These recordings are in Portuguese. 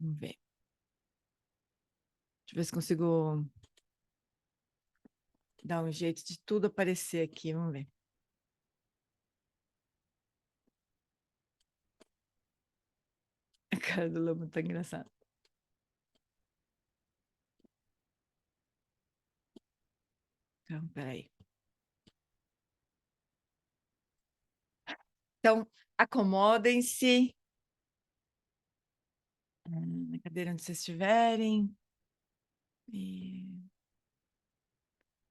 Vamos ver. Deixa eu ver se consigo dar um jeito de tudo aparecer aqui. Vamos ver. A cara do lobo tá engraçada. Então, peraí. Então, acomodem-se na cadeira onde vocês estiverem. E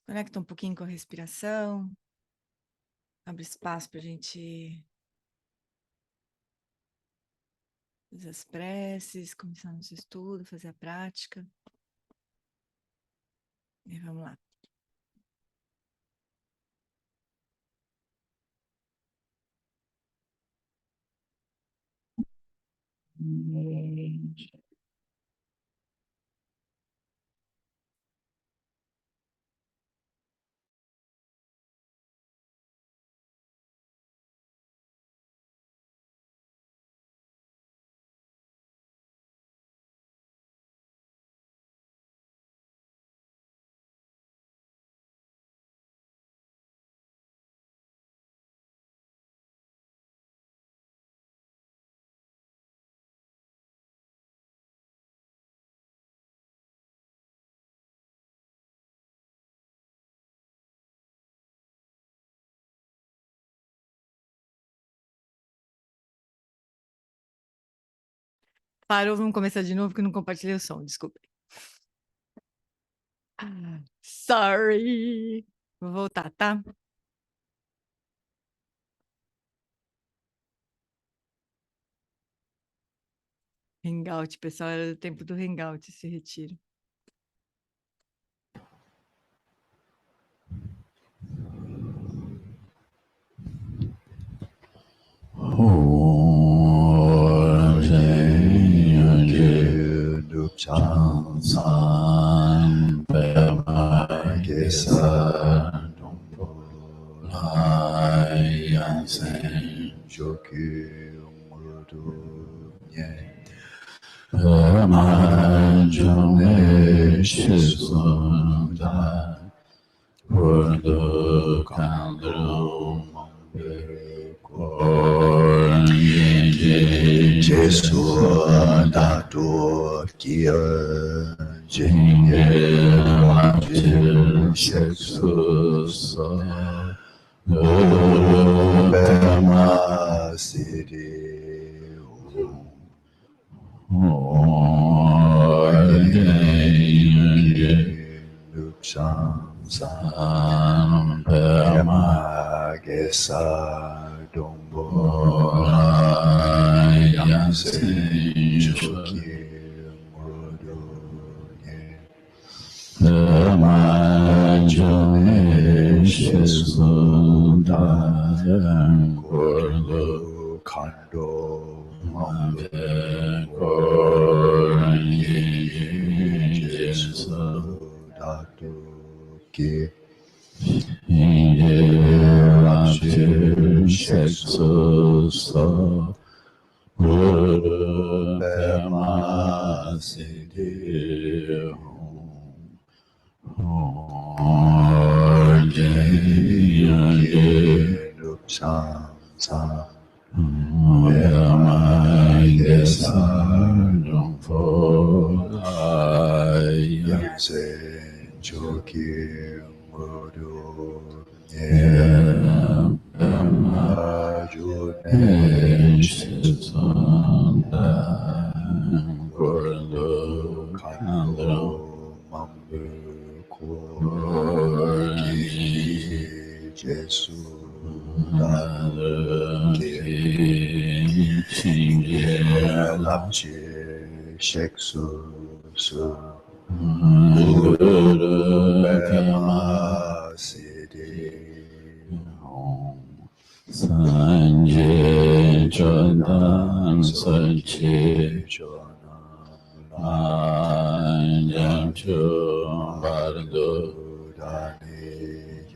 conecta um pouquinho com a respiração. Abre espaço para a gente fazer as preces, começar nosso estudo, fazer a prática. E vamos lá. Parou, vamos começar de novo que eu não compartilhei o som, desculpa. Sorry! Vou voltar, tá? Hangout, pessoal, era do tempo do Hangout esse retiro.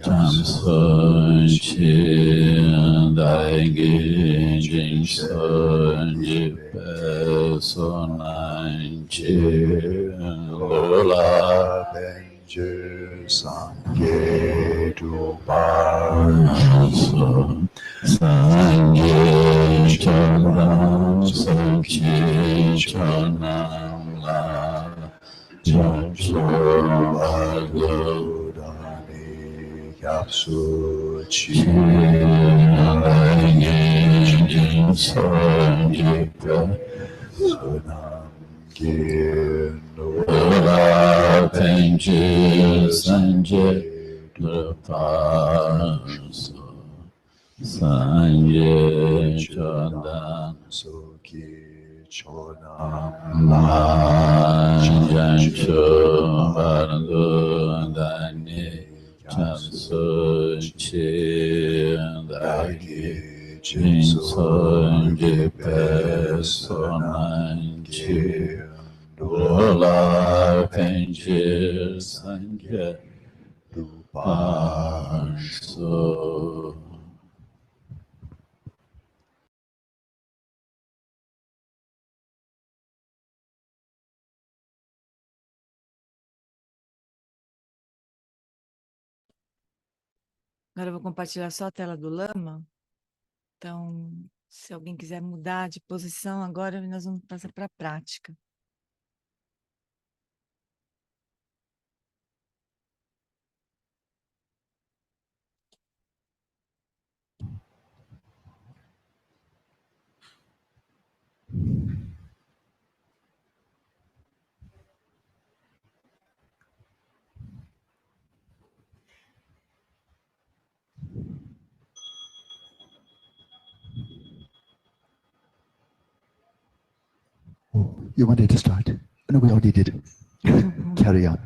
Chansun chi daigi jinsun jipe sunan chi lula benju sangye dupasu sangye chonam sanchi chonam la Chansun bhagavani yapsu chi daigi sanjipa sunam Lula penji sanje lupasu sanje chodan suki chodam janchu bardu dani chansu chi dagi jinsun jipe sonanchi Lula penji sanje lupasu. Agora eu vou compartilhar só a tela do Lama. Então, se alguém quiser mudar de posição, agora nós vamos passar para a prática. Oh, you wanted to start? No, we already did. Carry on.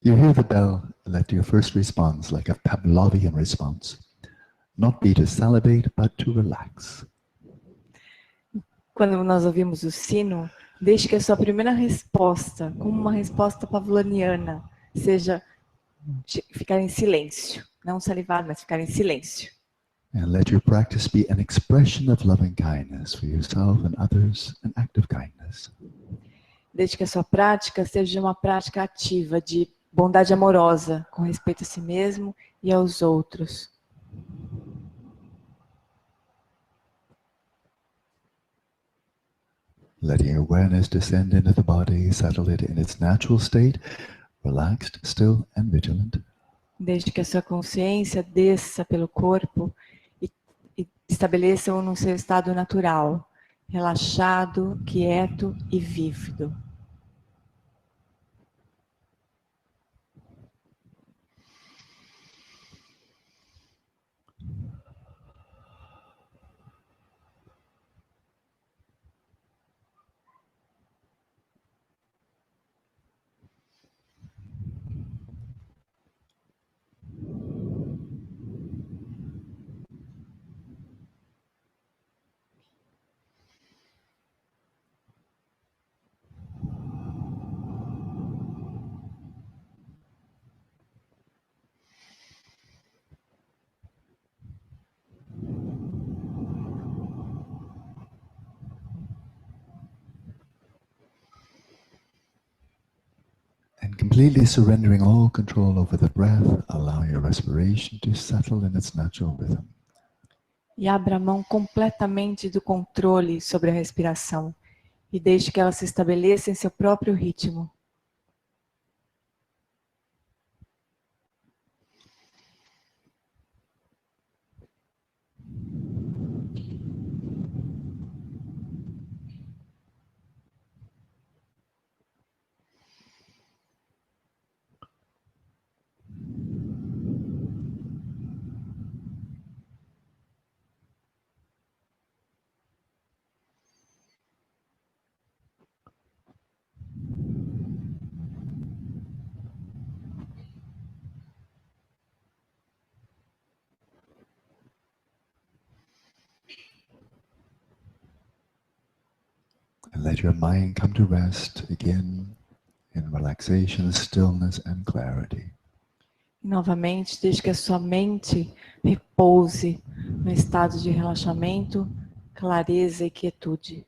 You hear the bell, let your first response, like a Pavlovian response, not be to salivate, but to relax. Quando nós ouvimos o sino, deixe que a sua primeira resposta, como uma resposta pavloniana, seja ficar em silêncio. Não salivar, mas ficar em silêncio. And let your practice be an expression of loving kindness for yourself and others, an act of kindness. Desde que a sua prática seja uma prática ativa de bondade amorosa, com respeito a si mesmo e aos outros. Letting your awareness descend into the body, settle it in its natural state, relaxed, still and vigilant. Desde que a sua consciência desça pelo corpo e estabeleça-o no seu estado natural, relaxado, quieto e vívido. And completely surrendering all control over the breath, allow your respiration to settle in its natural rhythm. E abra mão completamente do controle sobre a respiração e deixe que ela se estabeleça em seu próprio ritmo. And let your mind come to rest again in relaxation, stillness, and clarity. E novamente, deixe que a sua mente repouse no estado de relaxamento, clareza e quietude.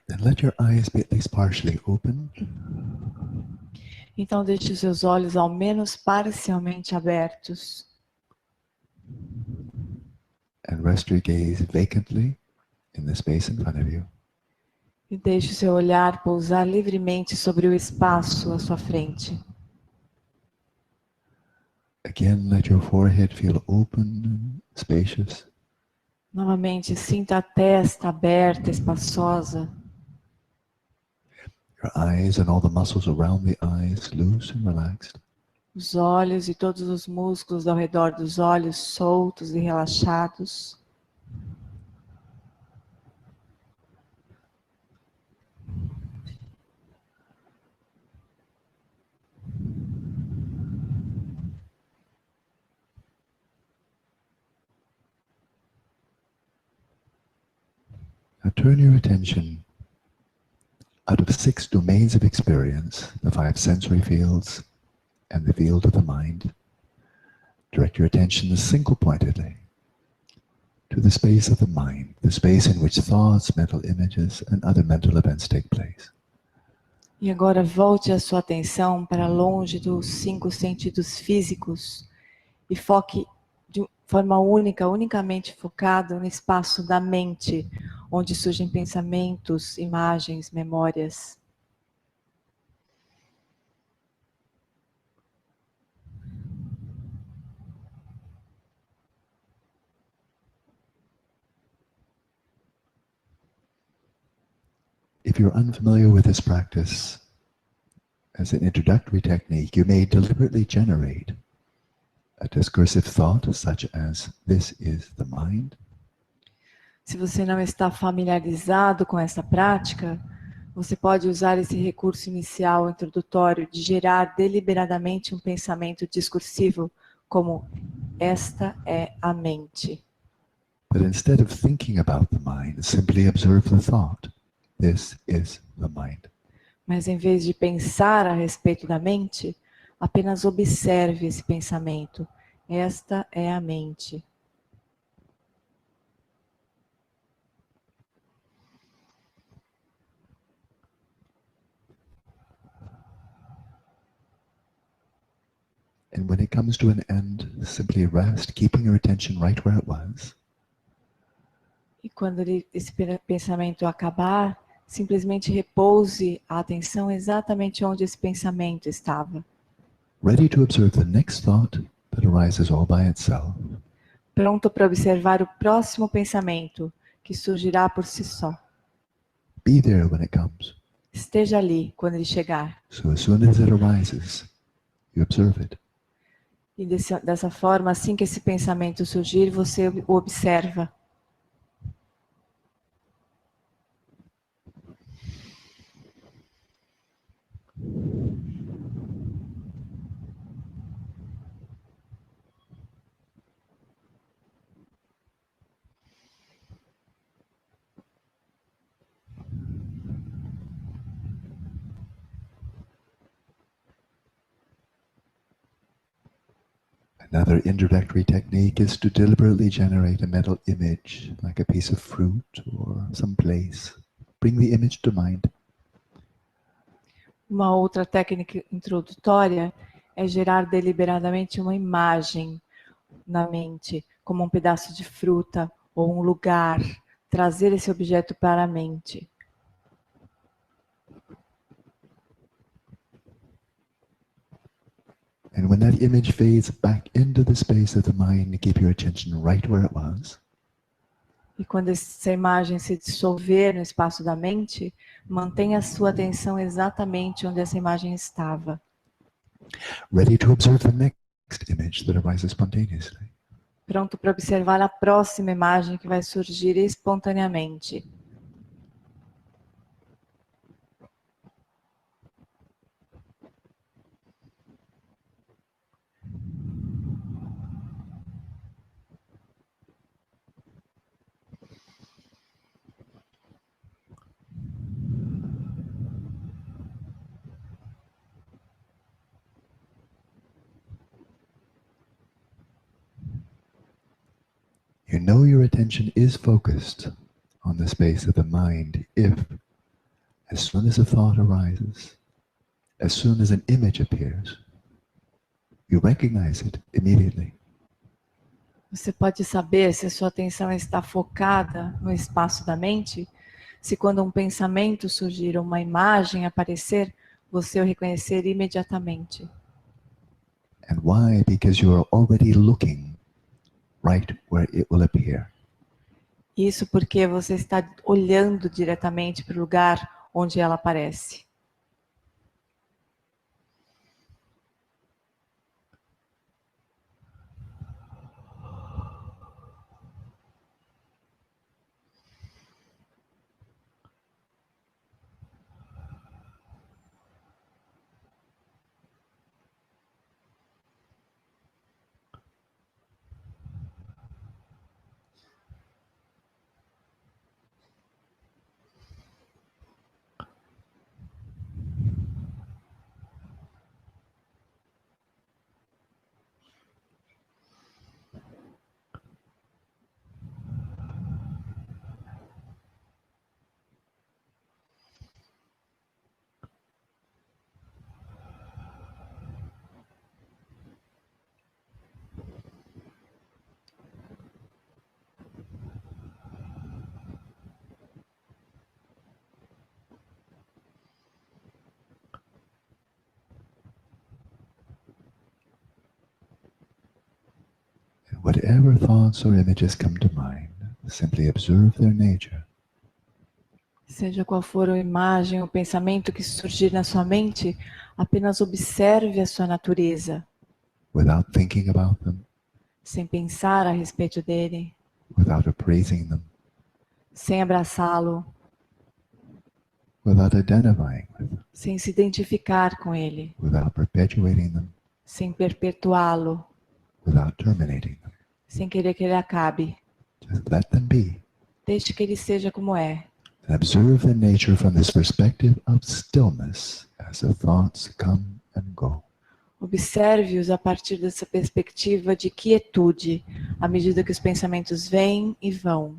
Then let your eyes be at least partially open. Então deixe os seus olhos ao menos parcialmente abertos. And rest your gaze vacantly in the space in front of you. E deixe o seu olhar pousar livremente sobre o espaço à sua frente. Again, let your forehead feel open and spacious. Novamente, sinta a testa aberta, espaçosa. Your eyes and all the muscles around the eyes loose and relaxed. Os olhos e todos os músculos ao redor dos olhos soltos e relaxados. Now turn your attention out of 6 domains of experience, the 5 sensory fields and the field of the mind. Direct your attention single-pointedly to the space of the mind, the space in which thoughts, mental images, and other mental events take place. E agora volte a sua atenção para longe dos 5 sentidos físicos e foque de forma única, unicamente focado no espaço da mente, onde surgem pensamentos, imagens, memórias. If you're unfamiliar with this practice, as an introductory technique, you may deliberately generate a discursive thought such as, "This is the mind." Se você não está familiarizado com essa prática, você pode usar esse recurso inicial introdutório de gerar deliberadamente um pensamento discursivo como esta é a mente. But instead of thinking about the mind, simply observe the thought. This is the mind. Mas em vez de pensar a respeito da mente, apenas observe esse pensamento. Esta é a mente. And when it comes to an end, simply rest, keeping your attention right where it was. E quando esse pensamento acabar, simplesmente repouse a atenção exatamente onde esse pensamento estava. Ready to observe the next thought that arises all by itself. Pronto para observar o próximo pensamento, que surgirá por si só. Be there when it comes. Esteja ali quando ele chegar. So as soon as it arises, you observe it. E dessa forma, assim que esse pensamento surgir, você o observa. Another introductory technique is to deliberately generate a mental image, like a piece of fruit or some place. Bring the image to mind. Uma outra técnica introdutória é gerar deliberadamente uma imagem na mente, como um pedaço de fruta ou um lugar, trazer esse objeto para a mente. And when that image fades back into the space of the mind, keep your attention right where it was. E quando essa imagem se dissolver no espaço da mente, mantenha a sua atenção exatamente onde essa imagem estava. Ready to observe the next image that arises spontaneously. Pronto para observar a próxima imagem que vai surgir espontaneamente. You know your attention is focused on the space of the mind if, as soon as a thought arises, as soon as an image appears, you recognize it immediately. Você pode saber se a sua atenção está focada no espaço da mente, se quando um pensamento surgir ou uma imagem aparecer, você o reconhecer imediatamente. And why? Because you are already looking right where it will appear. Isso porque você está olhando diretamente para o lugar onde ela aparece. And whatever thoughts or images come to mind, simply observe their nature. Seja qual for a imagem ou pensamento que surgir na sua mente, apenas observe a sua natureza, Without thinking about them, sem pensar a respeito dele, without appraising them, sem abraçá-lo, without identifying with them, sem se identificar com ele, without perpetuating them, sem perpetuá-lo, without terminating them. sem querer que ele acabe. Just let them be. Deixe que ele seja como é. And observe the nature from this perspective of stillness as the thoughts come and go. Observe-os a partir dessa perspectiva de quietude, à medida que os pensamentos vêm e vão.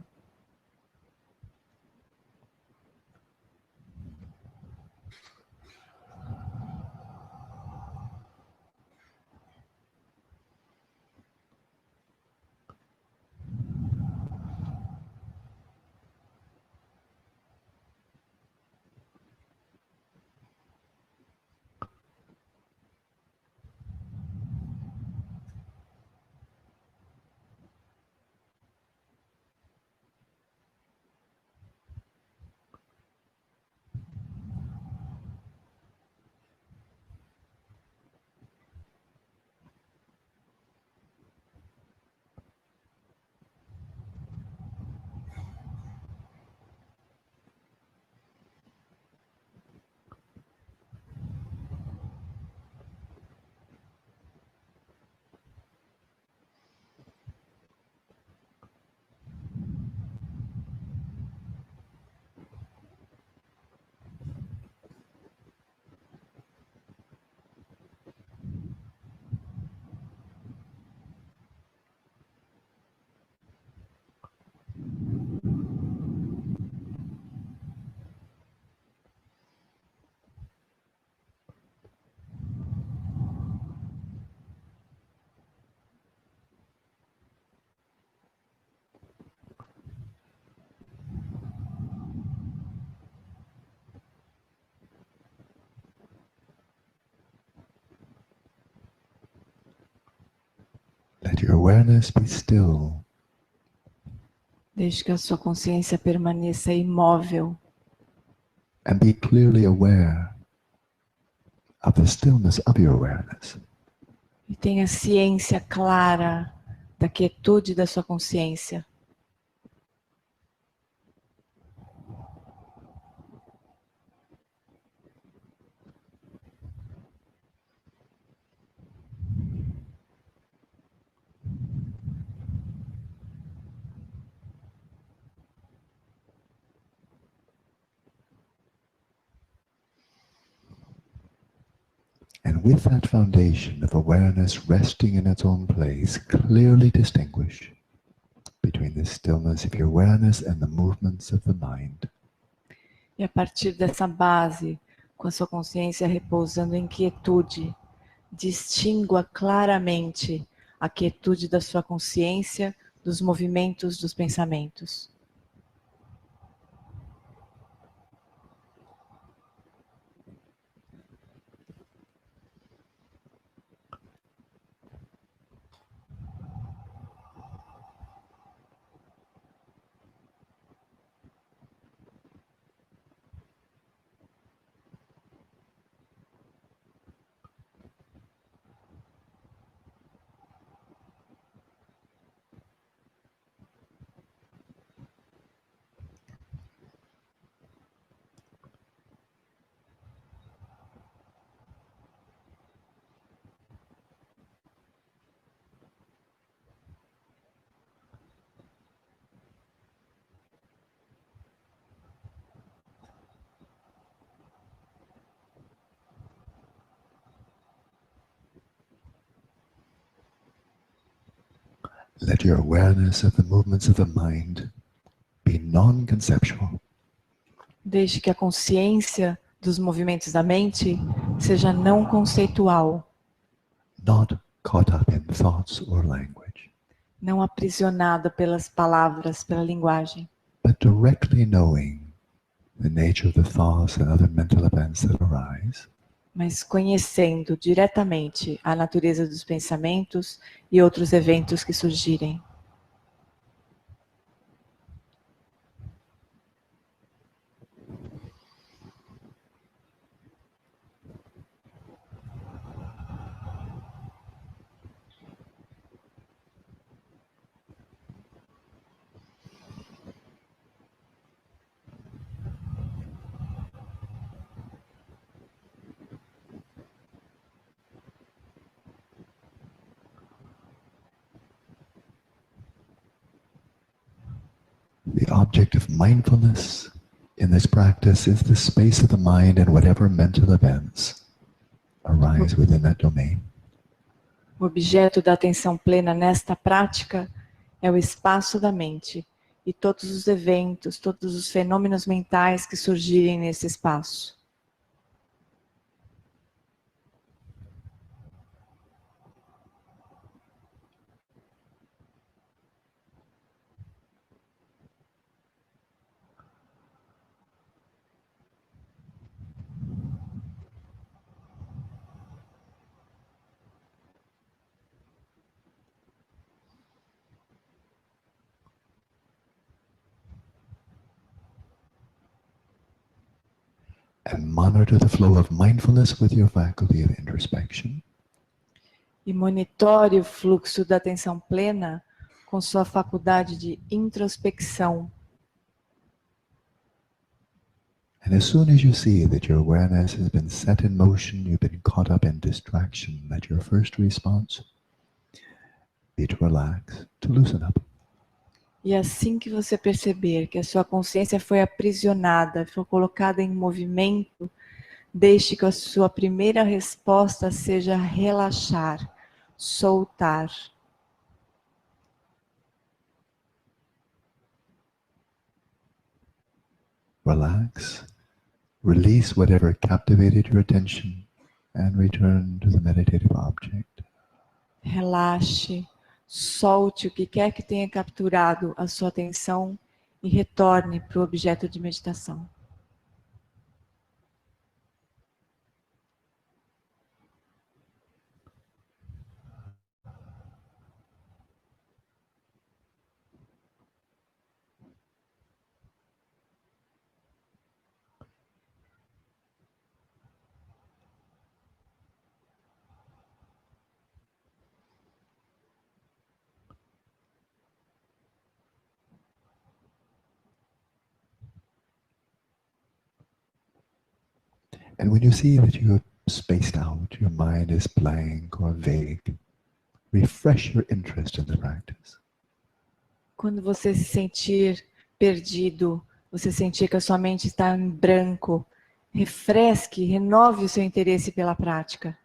awareness be still. Deixe que a sua consciência permaneça imóvel. And be clearly aware of the stillness of your awareness. E tenha ciência clara da quietude da sua consciência. And with that foundation of awareness resting in its own place, clearly distinguish between the stillness of your awareness and the movements of the mind. E a partir dessa base, com a sua consciência repousando em quietude, distingua claramente a quietude da sua consciência dos movimentos dos pensamentos. Let your awareness of the movements of the mind be non-conceptual. Deixe que a consciência dos movimentos da mente seja não conceitual, Not caught up in thoughts or language, não aprisionada pelas palavras, pela linguagem, but directly knowing the nature of the thoughts and other mental events that arise, mas conhecendo diretamente a natureza dos pensamentos e outros eventos que surgirem. the object of mindfulness in this practice is the space of the mind and whatever mental events arise within that domain. O objeto da atenção plena nesta prática é o espaço da mente e todos os eventos, todos os fenômenos mentais que surgirem nesse espaço. And monitor the flow of mindfulness with your faculty of introspection. E monitore o fluxo da atenção plena com sua faculdade de introspecção. And as soon as you see that your awareness has been set in motion, you've been caught up in distraction, let your first response be to relax, to loosen up. E assim que você perceber que a sua consciência foi aprisionada, foi colocada em movimento, deixe que a sua primeira resposta seja relaxar, soltar. Relax, release whatever captivated your attention, and return to the meditative object. Relaxe, solte o que quer que tenha capturado a sua atenção e retorne para o objeto de meditação. And when you see that you're spaced out, your mind is blank or vague, refresh your interest in the practice. Quando você se sentir perdido, você sentir que a sua mente está em branco, refresque, renove o seu interesse pela prática.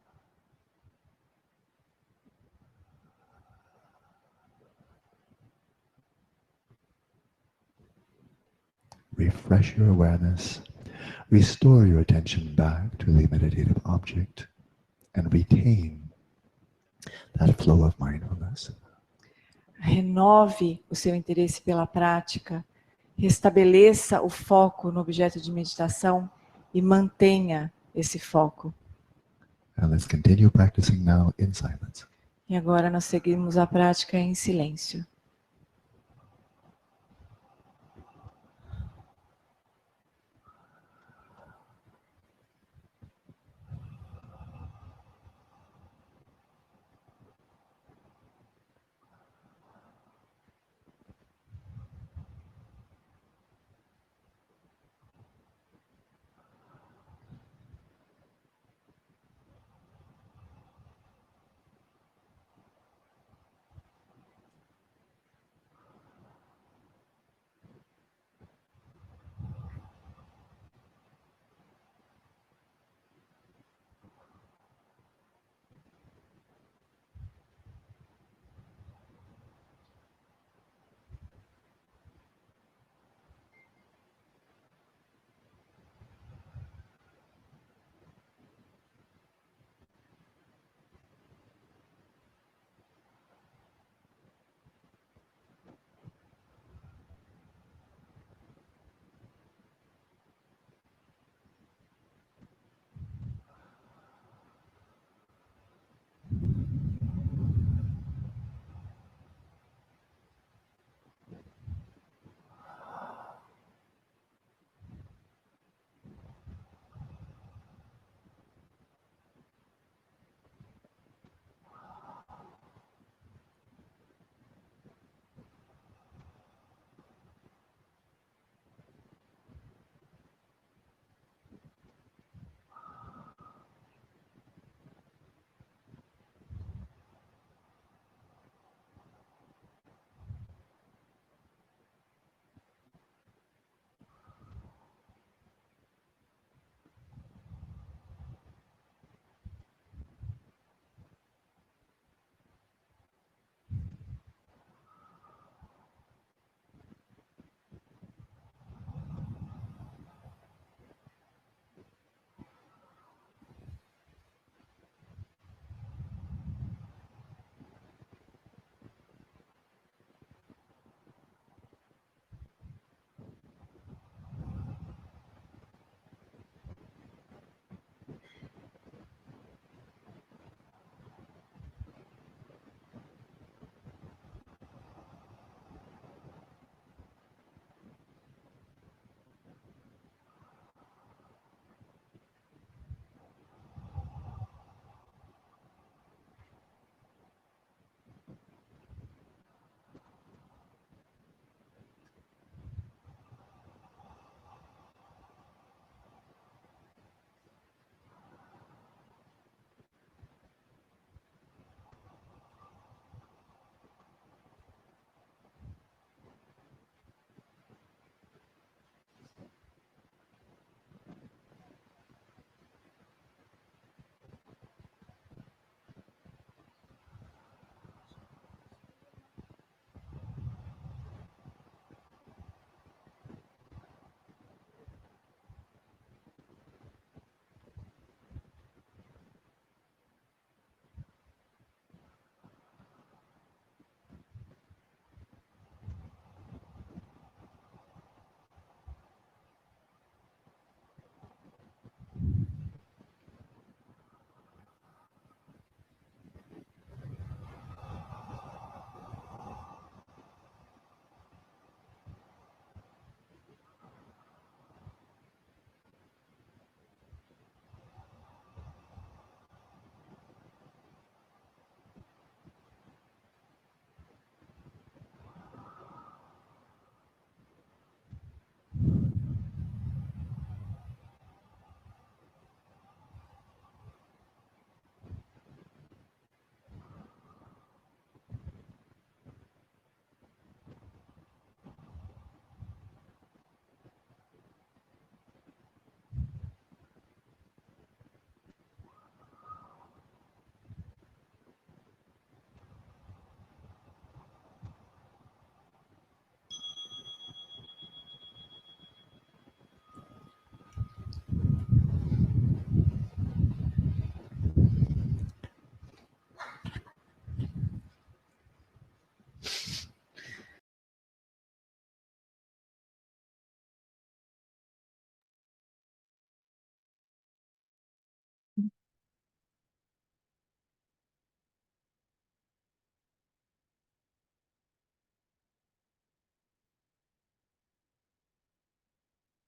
Refresh your awareness, restore your attention back to the meditative object, and retain that flow of mindfulness. Renove o seu interesse pela prática, restabeleça o foco no objeto de meditação e mantenha esse foco. And let's continue practicing now in silence. E agora nós seguimos a prática em silêncio.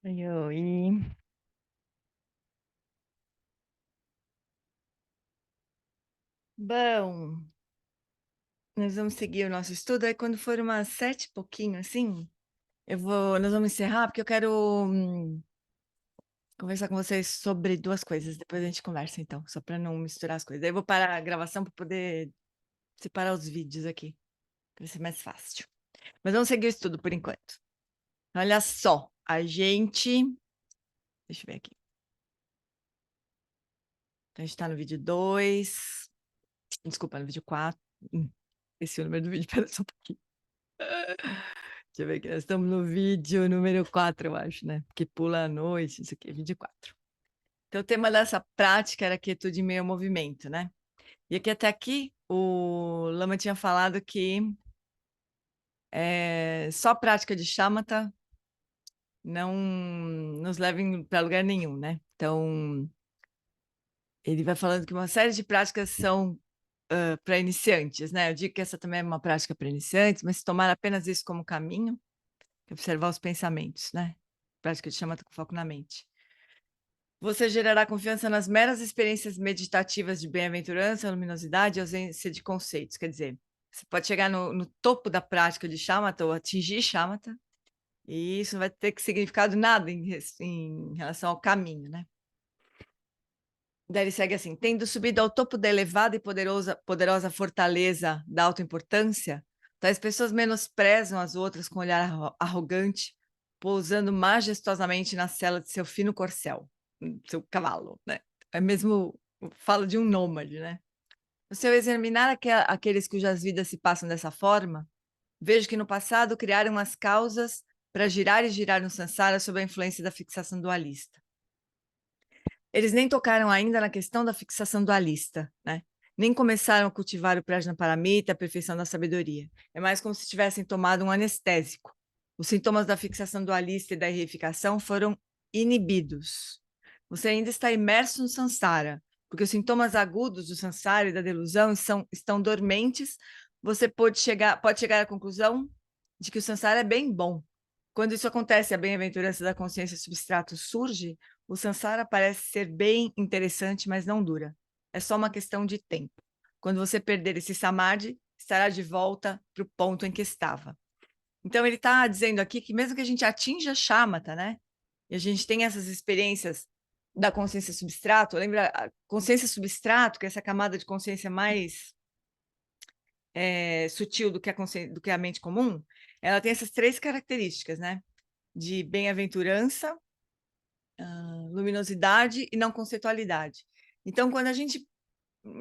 Oi, oi. Bom, nós vamos seguir o nosso estudo. Aí quando for umas 7 e pouquinho, assim, nós vamos encerrar, porque eu quero conversar com vocês sobre 2 coisas. Depois a gente conversa, então, só para não misturar as coisas. Aí eu vou parar a gravação para poder separar os vídeos aqui, para ser mais fácil. Mas vamos seguir o estudo por enquanto. Olha só, a gente... Deixa eu ver aqui. Então, a gente está no vídeo 2. Desculpa, no vídeo 4. Esse é o número do vídeo, pera só um pouquinho. Deixa eu ver aqui, nós estamos no vídeo número 4, eu acho, né? Porque pula a noite, isso aqui é vídeo 4. Então, o tema dessa prática era quietude em meio ao movimento, né? E aqui até aqui, o Lama tinha falado que só a prática de shamatha não nos leva para lugar nenhum, né? Então, ele vai falando que uma série de práticas são para iniciantes, né? Eu digo que essa também é uma prática para iniciantes, mas se tomar apenas isso como caminho, observar os pensamentos, né? Prática de shamatha com foco na mente. Você gerará confiança nas meras experiências meditativas de bem-aventurança, luminosidade e ausência de conceitos. Quer dizer, você pode chegar no topo da prática de shamatha ou atingir shamatha, e isso não vai ter que significado nada em relação ao caminho, né? Daí ele segue assim: tendo subido ao topo da elevada e poderosa fortaleza da autoimportância, tais pessoas menosprezam as outras com olhar arrogante, pousando majestosamente na sela de seu fino corcel, seu cavalo, né? É mesmo, fala de um nômade, né? Se eu examinar aqueles cujas vidas se passam dessa forma, vejo que no passado criaram as causas para girar e girar no samsara sob a influência da fixação dualista. Eles nem tocaram ainda na questão da fixação dualista, né? Nem começaram a cultivar o Prajnaparamita, a perfeição da sabedoria. É mais como se tivessem tomado um anestésico. Os sintomas da fixação dualista e da reificação foram inibidos. Você ainda está imerso no samsara, porque os sintomas agudos do samsara e da delusão estão dormentes. Você pode chegar à conclusão de que o samsara é bem bom. Quando isso acontece, a bem-aventurança da consciência substrato surge, o samsara parece ser bem interessante, mas não dura. É só uma questão de tempo. Quando você perder esse samadhi, estará de volta para o ponto em que estava. Então, ele está dizendo aqui que mesmo que a gente atinja shamatha, né? E a gente tem essas experiências da consciência substrato, lembra? A consciência substrato, que é essa camada de consciência mais sutil do que a mente comum, ela tem essas 3 características, né? De bem-aventurança, luminosidade e não conceitualidade. Então, quando a gente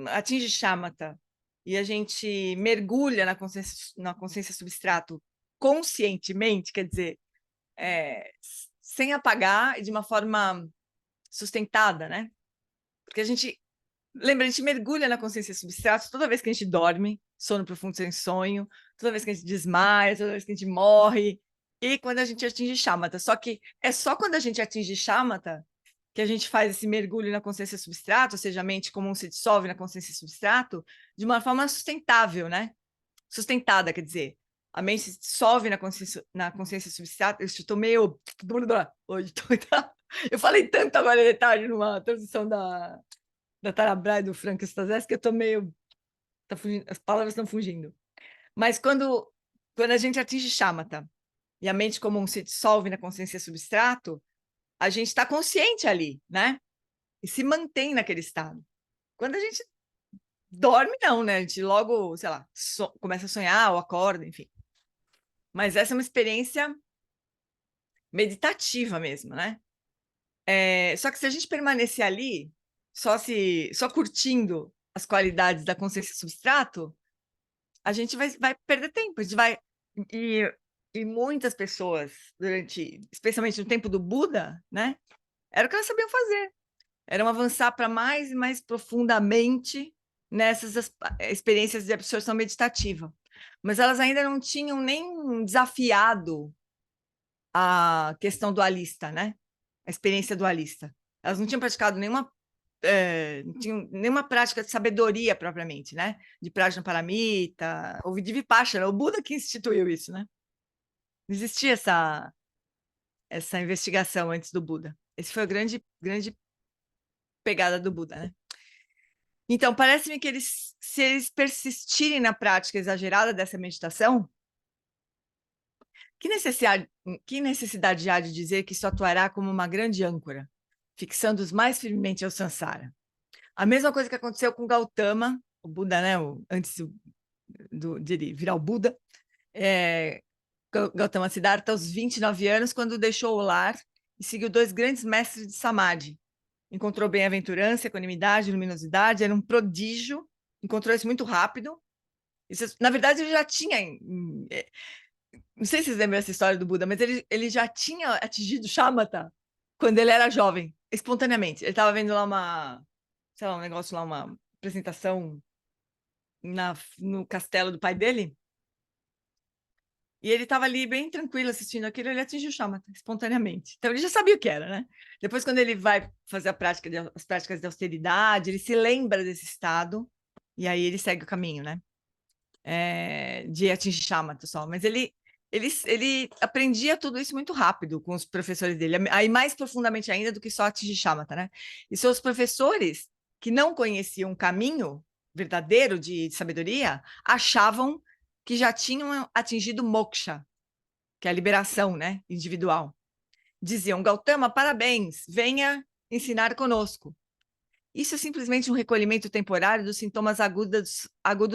atinge shamatha e a gente mergulha na consciência substrato conscientemente, quer dizer, sem apagar e de uma forma sustentada, né? Porque a gente mergulha na consciência substrato toda vez que a gente dorme, sono profundo sem sonho, toda vez que a gente desmaia, toda vez que a gente morre, e quando a gente atinge shamatha. Só que é só quando a gente atinge shamatha que a gente faz esse mergulho na consciência substrato, ou seja, a mente comum se dissolve na consciência substrato, de uma forma sustentável, né? Sustentada, quer dizer, a mente se dissolve na consciência substrato. Eu estou meio... Hoje, eu falei tanto agora de tarde numa transição da Tarabra e do Frank Stasés, que eu tô meio... as palavras estão fugindo. Mas quando a gente atinge shamatha e a mente comum se dissolve na consciência substrato, a gente está consciente ali, né? E se mantém naquele estado. Quando a gente dorme, não, né? A gente logo, sei lá, começa a sonhar ou acorda, enfim. Mas essa é uma experiência meditativa mesmo, né? Só que se a gente permanecer ali, só curtindo as qualidades da consciência substrato, a gente vai perder tempo. A gente vai... E muitas pessoas, especialmente no tempo do Buda, né? Era o que elas sabiam fazer. Eram avançar para mais e mais profundamente nessas experiências de absorção meditativa. Mas elas ainda não tinham nem desafiado a questão dualista, né? A experiência dualista. Elas não tinham praticado não tinham nenhuma prática de sabedoria propriamente, né? De Prajnaparamita, ou de Vipassana, o Buda que instituiu isso, né? Não existia essa investigação antes do Buda. Esse foi a grande pegada do Buda, né? Então, parece-me que se eles persistirem na prática exagerada dessa meditação, que necessidade há de dizer que isso atuará como uma grande âncora, fixando-os mais firmemente ao Sansara? A mesma coisa que aconteceu com Gautama, o Buda, né? Antes de ele virar o Buda, Gautama Siddhartha, aos 29 anos, quando deixou o lar e seguiu 2 grandes mestres de Samadhi. Encontrou bem-aventurança, equanimidade, luminosidade, era um prodígio, encontrou isso muito rápido. Isso, na verdade, ele já tinha... Não sei se vocês lembram dessa história do Buda, mas ele já tinha atingido Shamatha quando ele era jovem, espontaneamente. Ele estava vendo lá sei lá, um negócio lá, uma apresentação no castelo do pai dele, e ele estava ali bem tranquilo assistindo aquilo, ele atingiu o Shamatha espontaneamente. Então ele já sabia o que era, né? Depois, quando ele vai fazer as práticas de austeridade, ele se lembra desse estado, e aí ele segue o caminho, né? De atingir Shamatha só. Mas ele aprendia tudo isso muito rápido com os professores dele, aí mais profundamente ainda do que só atingir Shamatha, né? E seus professores, que não conheciam o caminho verdadeiro de sabedoria, achavam que já tinham atingido moksha, que é a liberação, né, individual. Diziam: Gautama, parabéns, venha ensinar conosco. Isso é simplesmente um recolhimento temporário dos sintomas agudos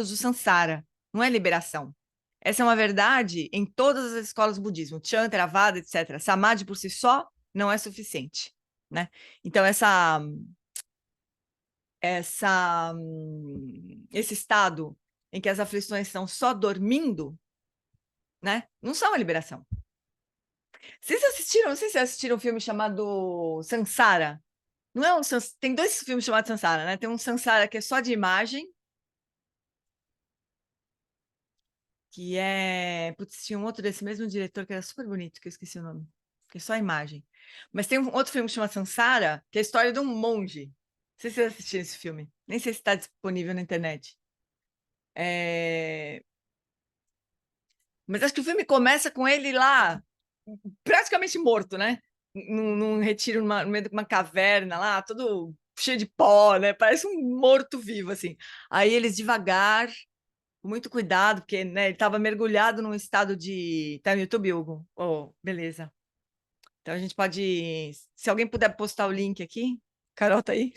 do Sansara, não é liberação. Essa é uma verdade em todas as escolas do budismo, Chan, Theravada, etc. Samadhi por si só não é suficiente, né? Então, esse estado em que as aflições estão só dormindo, né? Não são a liberação. Não sei se vocês assistiram um filme chamado Sansara. Não é tem 2 filmes chamados Sansara, né? Tem um Sansara que é só de imagem, que putz, tinha um outro desse mesmo diretor que era super bonito, que eu esqueci o nome, que é só imagem. Mas tem um outro filme que chama Sansara, que é a história de um monge. Não sei se vocês assistiram esse filme, nem sei se está disponível na internet. Mas acho que o filme começa com ele lá, praticamente morto, né? Num retiro, no meio de uma caverna lá, todo cheio de pó, né? Parece um morto-vivo, assim. Aí eles devagar, com muito cuidado, porque, né, ele estava mergulhado num estado de... Tá no YouTube, Hugo? Oh, beleza. Então a gente pode... Se alguém puder postar o link aqui. Carol, tá aí?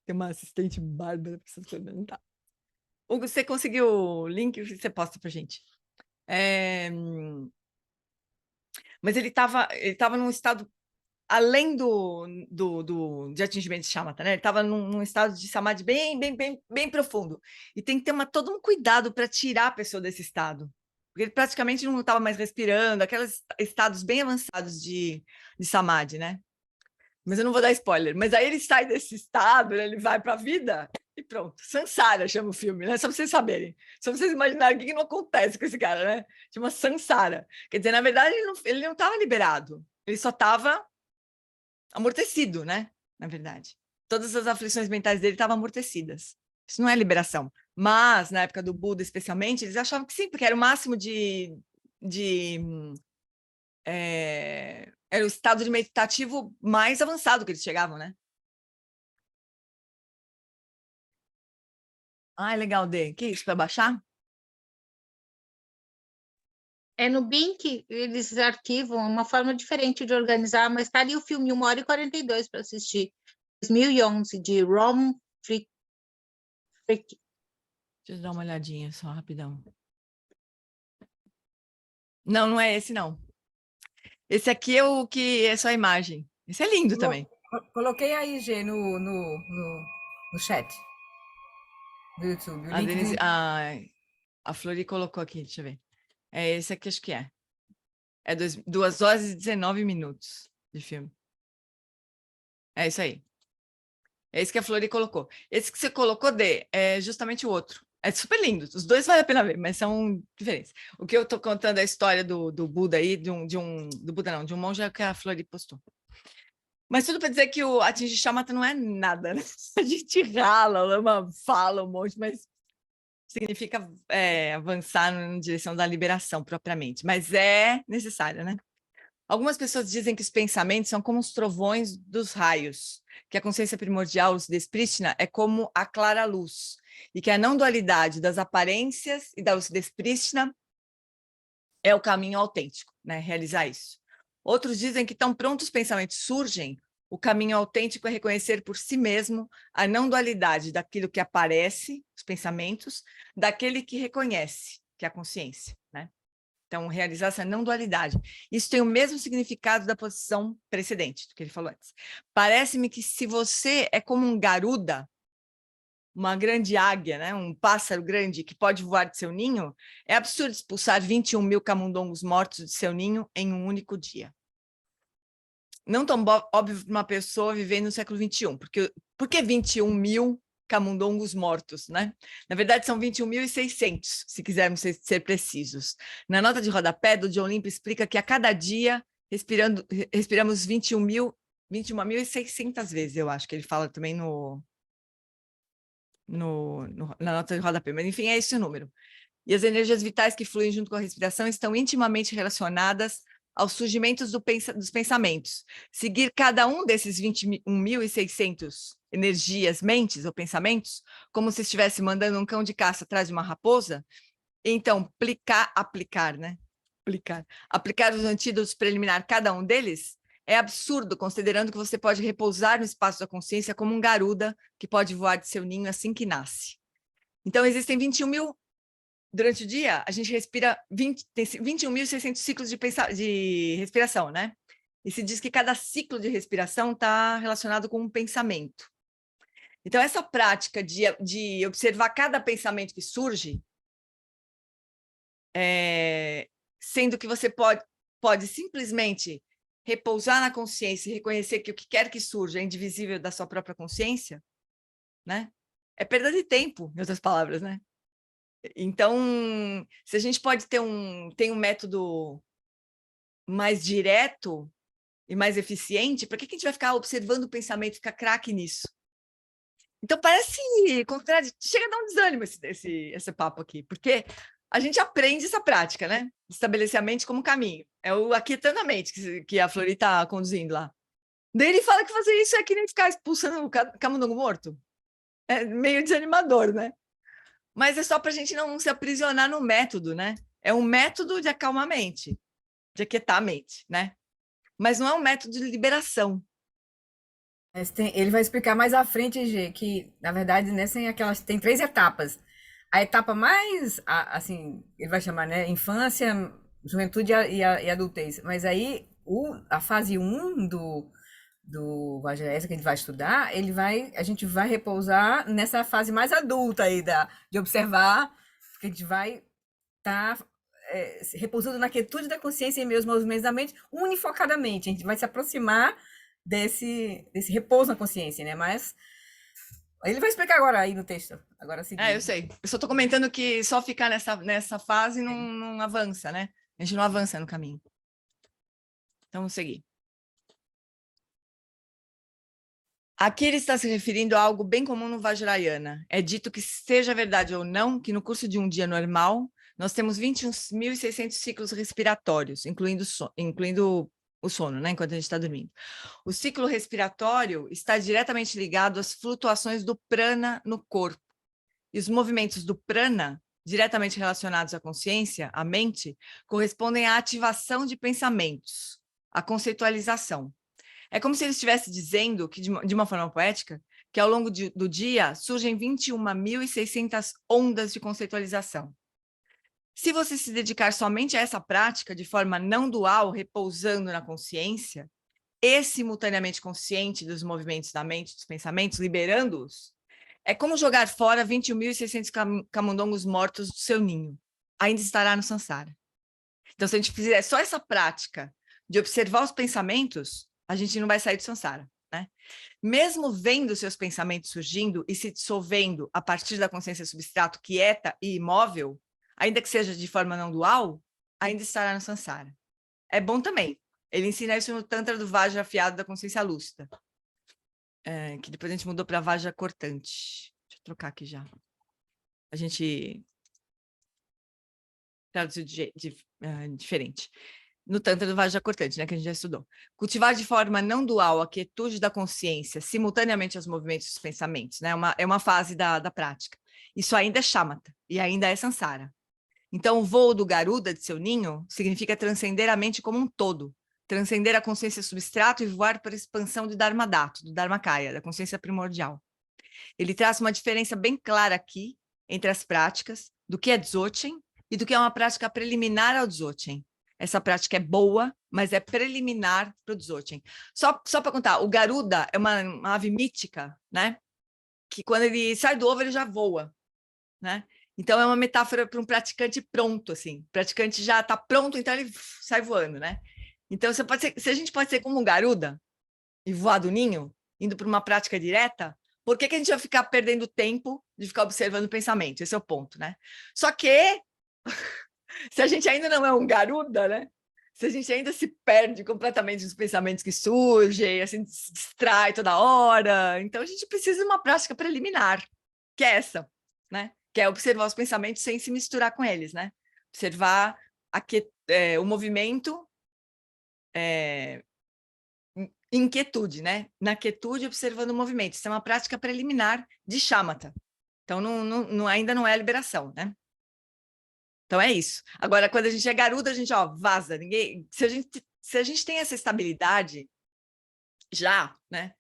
Tem uma assistente bárbara para essas coisas, não tá. Hugo, você conseguiu o link? Você posta pra gente. Mas ele estava num estado além de atingimento de Shamatha, né? Ele estava num estado de Samadhi bem profundo. E tem que ter todo um cuidado para tirar a pessoa desse estado. Porque ele praticamente não estava mais respirando, aqueles estados bem avançados de Samadhi, né? Mas eu não vou dar spoiler. Mas aí ele sai desse estado, né? Ele vai para a vida e pronto. Sansara chama o filme, né? Só para vocês saberem. Só para vocês imaginarem o que não acontece com esse cara, né? Chama Sansara. Quer dizer, na verdade, ele não estava liberado. Ele só estava amortecido, né? Na verdade. Todas as aflições mentais dele estavam amortecidas. Isso não é liberação. Mas, na época do Buda, especialmente, eles achavam que sim, porque era o máximo era o estado de meditativo mais avançado que eles chegavam, né? Ah, legal, Dê. Que isso, para baixar? No Bink, eles arquivam uma forma diferente de organizar, mas está ali o filme 1h42 para assistir. 2011, de Rom Frick. Deixa eu dar uma olhadinha só, rapidão. Não, não é esse, não. Esse aqui é o que é só a imagem. Esse é lindo também. Coloquei aí, Gê, no chat do YouTube. A Flori colocou aqui, deixa eu ver. É esse aqui, acho que é. É 2 horas e 19 minutos de filme. É isso aí. É esse que a Flori colocou. Esse que você colocou, Dê, é justamente o outro. É super lindo. Os 2 vale a pena ver, mas são diferentes. O que eu estou contando é a história do Buda aí, do Buda não, de um monge que a Flori postou. Mas tudo para dizer que o atingir Shamatha não é nada, né? A gente rala, lama, fala um monte, mas significa avançar na direção da liberação propriamente. Mas é necessário, né? Algumas pessoas dizem que os pensamentos são como os trovões dos raios, que a consciência primordial, lucidez prístina, é como a clara luz, e que a não dualidade das aparências e da lucidez prístina é o caminho autêntico, né? Realizar isso. Outros dizem que tão prontos os pensamentos surgem, o caminho autêntico é reconhecer por si mesmo a não dualidade daquilo que aparece, os pensamentos, daquele que reconhece, que é a consciência, né? Então, realizar essa não dualidade. Isso tem o mesmo significado da posição precedente, do que ele falou antes. Parece-me que se você é como um garuda, uma grande águia, né? Um pássaro grande que pode voar de seu ninho, é absurdo expulsar 21 mil camundongos mortos de seu ninho em um único dia. Não tão óbvio para uma pessoa vivendo no século XXI, por que 21 mil camundongos mortos, né? Na verdade, são 21.600, se quisermos ser precisos. Na nota de rodapé, do John Limpo explica que a cada dia respiramos 21.600 vezes, eu acho que ele fala também na nota de rodapé, mas enfim, é esse o número. E as energias vitais que fluem junto com a respiração estão intimamente relacionadas aos surgimentos dos pensamentos. Seguir cada um desses 21.600 energias, mentes ou pensamentos, como se estivesse mandando um cão de caça atrás de uma raposa, então aplicar os antídotos preliminar cada um deles é absurdo, considerando que você pode repousar no espaço da consciência como um garuda que pode voar de seu ninho assim que nasce. Então, existem 21 mil. Durante o dia, a gente respira 21.600 ciclos de respiração, né? E se diz que cada ciclo de respiração está relacionado com um pensamento. Então, essa prática de observar cada pensamento que surge, sendo que você pode simplesmente repousar na consciência e reconhecer que o que quer que surja é indivisível da sua própria consciência, né? É perda de tempo, em outras palavras, né? Então, se a gente pode ter um método mais direto e mais eficiente, para que a gente vai ficar observando o pensamento, ficar craque nisso? Então, parece contrário, chega a dar um desânimo esse papo aqui, porque a gente aprende essa prática, né? Estabelecer a mente como caminho. É o aquietando a mente que a Flori está conduzindo lá. Daí ele fala que fazer isso é que nem ficar expulsando o camundongo morto. É meio desanimador, né? Mas é só para a gente não se aprisionar no método, né? É um método de acalmar a mente, de aquietar a mente, né? Mas não é um método de liberação. Ele vai explicar mais à frente, Gê, que, na verdade, tem 3 etapas. A etapa mais, assim, ele vai chamar, né? Infância, juventude e adultez. Mas aí, a fase 1 do Vajrayana que a gente vai estudar, a gente vai repousar nessa fase mais adulta aí de observar, que a gente vai estar repousando na quietude da consciência em meus movimentos da mente, unifocadamente. A gente vai se aproximar desse repouso na consciência, né? Mas ele vai explicar agora aí no texto. Agora seguindo. Eu sei. Eu só estou comentando que só ficar nessa fase não avança, né? A gente não avança no caminho. Então, vamos seguir. Aqui ele está se referindo a algo bem comum no Vajrayana. É dito que, seja verdade ou não, que no curso de um dia normal, nós temos 21.600 ciclos respiratórios, incluindo o sono, né, enquanto a gente está dormindo. O ciclo respiratório está diretamente ligado às flutuações do prana no corpo. E os movimentos do prana, diretamente relacionados à consciência, à mente, correspondem à ativação de pensamentos, à conceitualização. É como se ele estivesse dizendo, que de uma forma poética, que ao longo do dia surgem 21.600 ondas de conceitualização. Se você se dedicar somente a essa prática de forma não dual, repousando na consciência, e simultaneamente consciente dos movimentos da mente, dos pensamentos, liberando-os, é como jogar fora 21.600 camundongos mortos do seu ninho. Ainda estará no samsara. Então, se a gente fizer só essa prática de observar os pensamentos, a gente não vai sair do samsara, né? Mesmo vendo seus pensamentos surgindo e se dissolvendo a partir da consciência substrato quieta e imóvel, ainda que seja de forma não dual, ainda estará no samsara. É bom também. Ele ensina isso no Tantra do Vajra afiado da consciência lúcida, que depois a gente mudou para Vajra cortante. Deixa eu trocar aqui já. A gente traduziu diferente. no Tantra do Vajracortante, né, que a gente já estudou. Cultivar de forma não dual a quietude da consciência, simultaneamente aos movimentos dos pensamentos, né, é uma fase da prática. Isso ainda é shamatha, e ainda é samsara. Então, o voo do Garuda de seu ninho significa transcender a mente como um todo, transcender a consciência substrato e voar para a expansão do Dharmadhatu, do Dharmakaya, da consciência primordial. Ele traz uma diferença bem clara aqui entre as práticas, do que é Dzogchen e do que é uma prática preliminar ao Dzogchen. Essa prática é boa, mas é preliminar para o Dzogchen. Só para contar, o Garuda é uma ave mítica, né? Que quando ele sai do ovo, ele já voa, né? Então, é uma metáfora para um praticante pronto, assim. O praticante já está pronto, então ele sai voando, né? Então, se a gente pode ser como um Garuda e voar do ninho, indo para uma prática direta, por que a gente vai ficar perdendo tempo de ficar observando o pensamento? Esse é o ponto, né? Só que, se a gente ainda não é um Garuda, né? Se a gente ainda se perde completamente nos pensamentos que surgem, assim, se distrai toda hora, então a gente precisa de uma prática preliminar, que é essa, né? Que é observar os pensamentos sem se misturar com eles, né? Observar o movimento em quietude, né? Na quietude, observando o movimento. Isso é uma prática preliminar de shamatha. Então, ainda não é a liberação, né? Então, é isso. Agora, quando a gente é Garuda, a gente, vaza. Se a gente tem essa estabilidade já, né?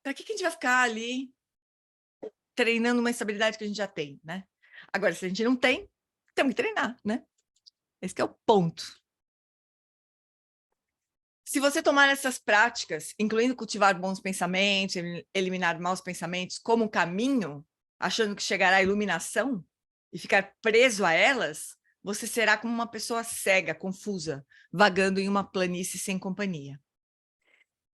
Para que a gente vai ficar ali treinando uma estabilidade que a gente já tem, né? Agora, se a gente não tem, temos que treinar, né? Esse que é o ponto. Se você tomar essas práticas, incluindo cultivar bons pensamentos, eliminar maus pensamentos como caminho, achando que chegará à iluminação e ficar preso a elas, você será como uma pessoa cega, confusa, vagando em uma planície sem companhia.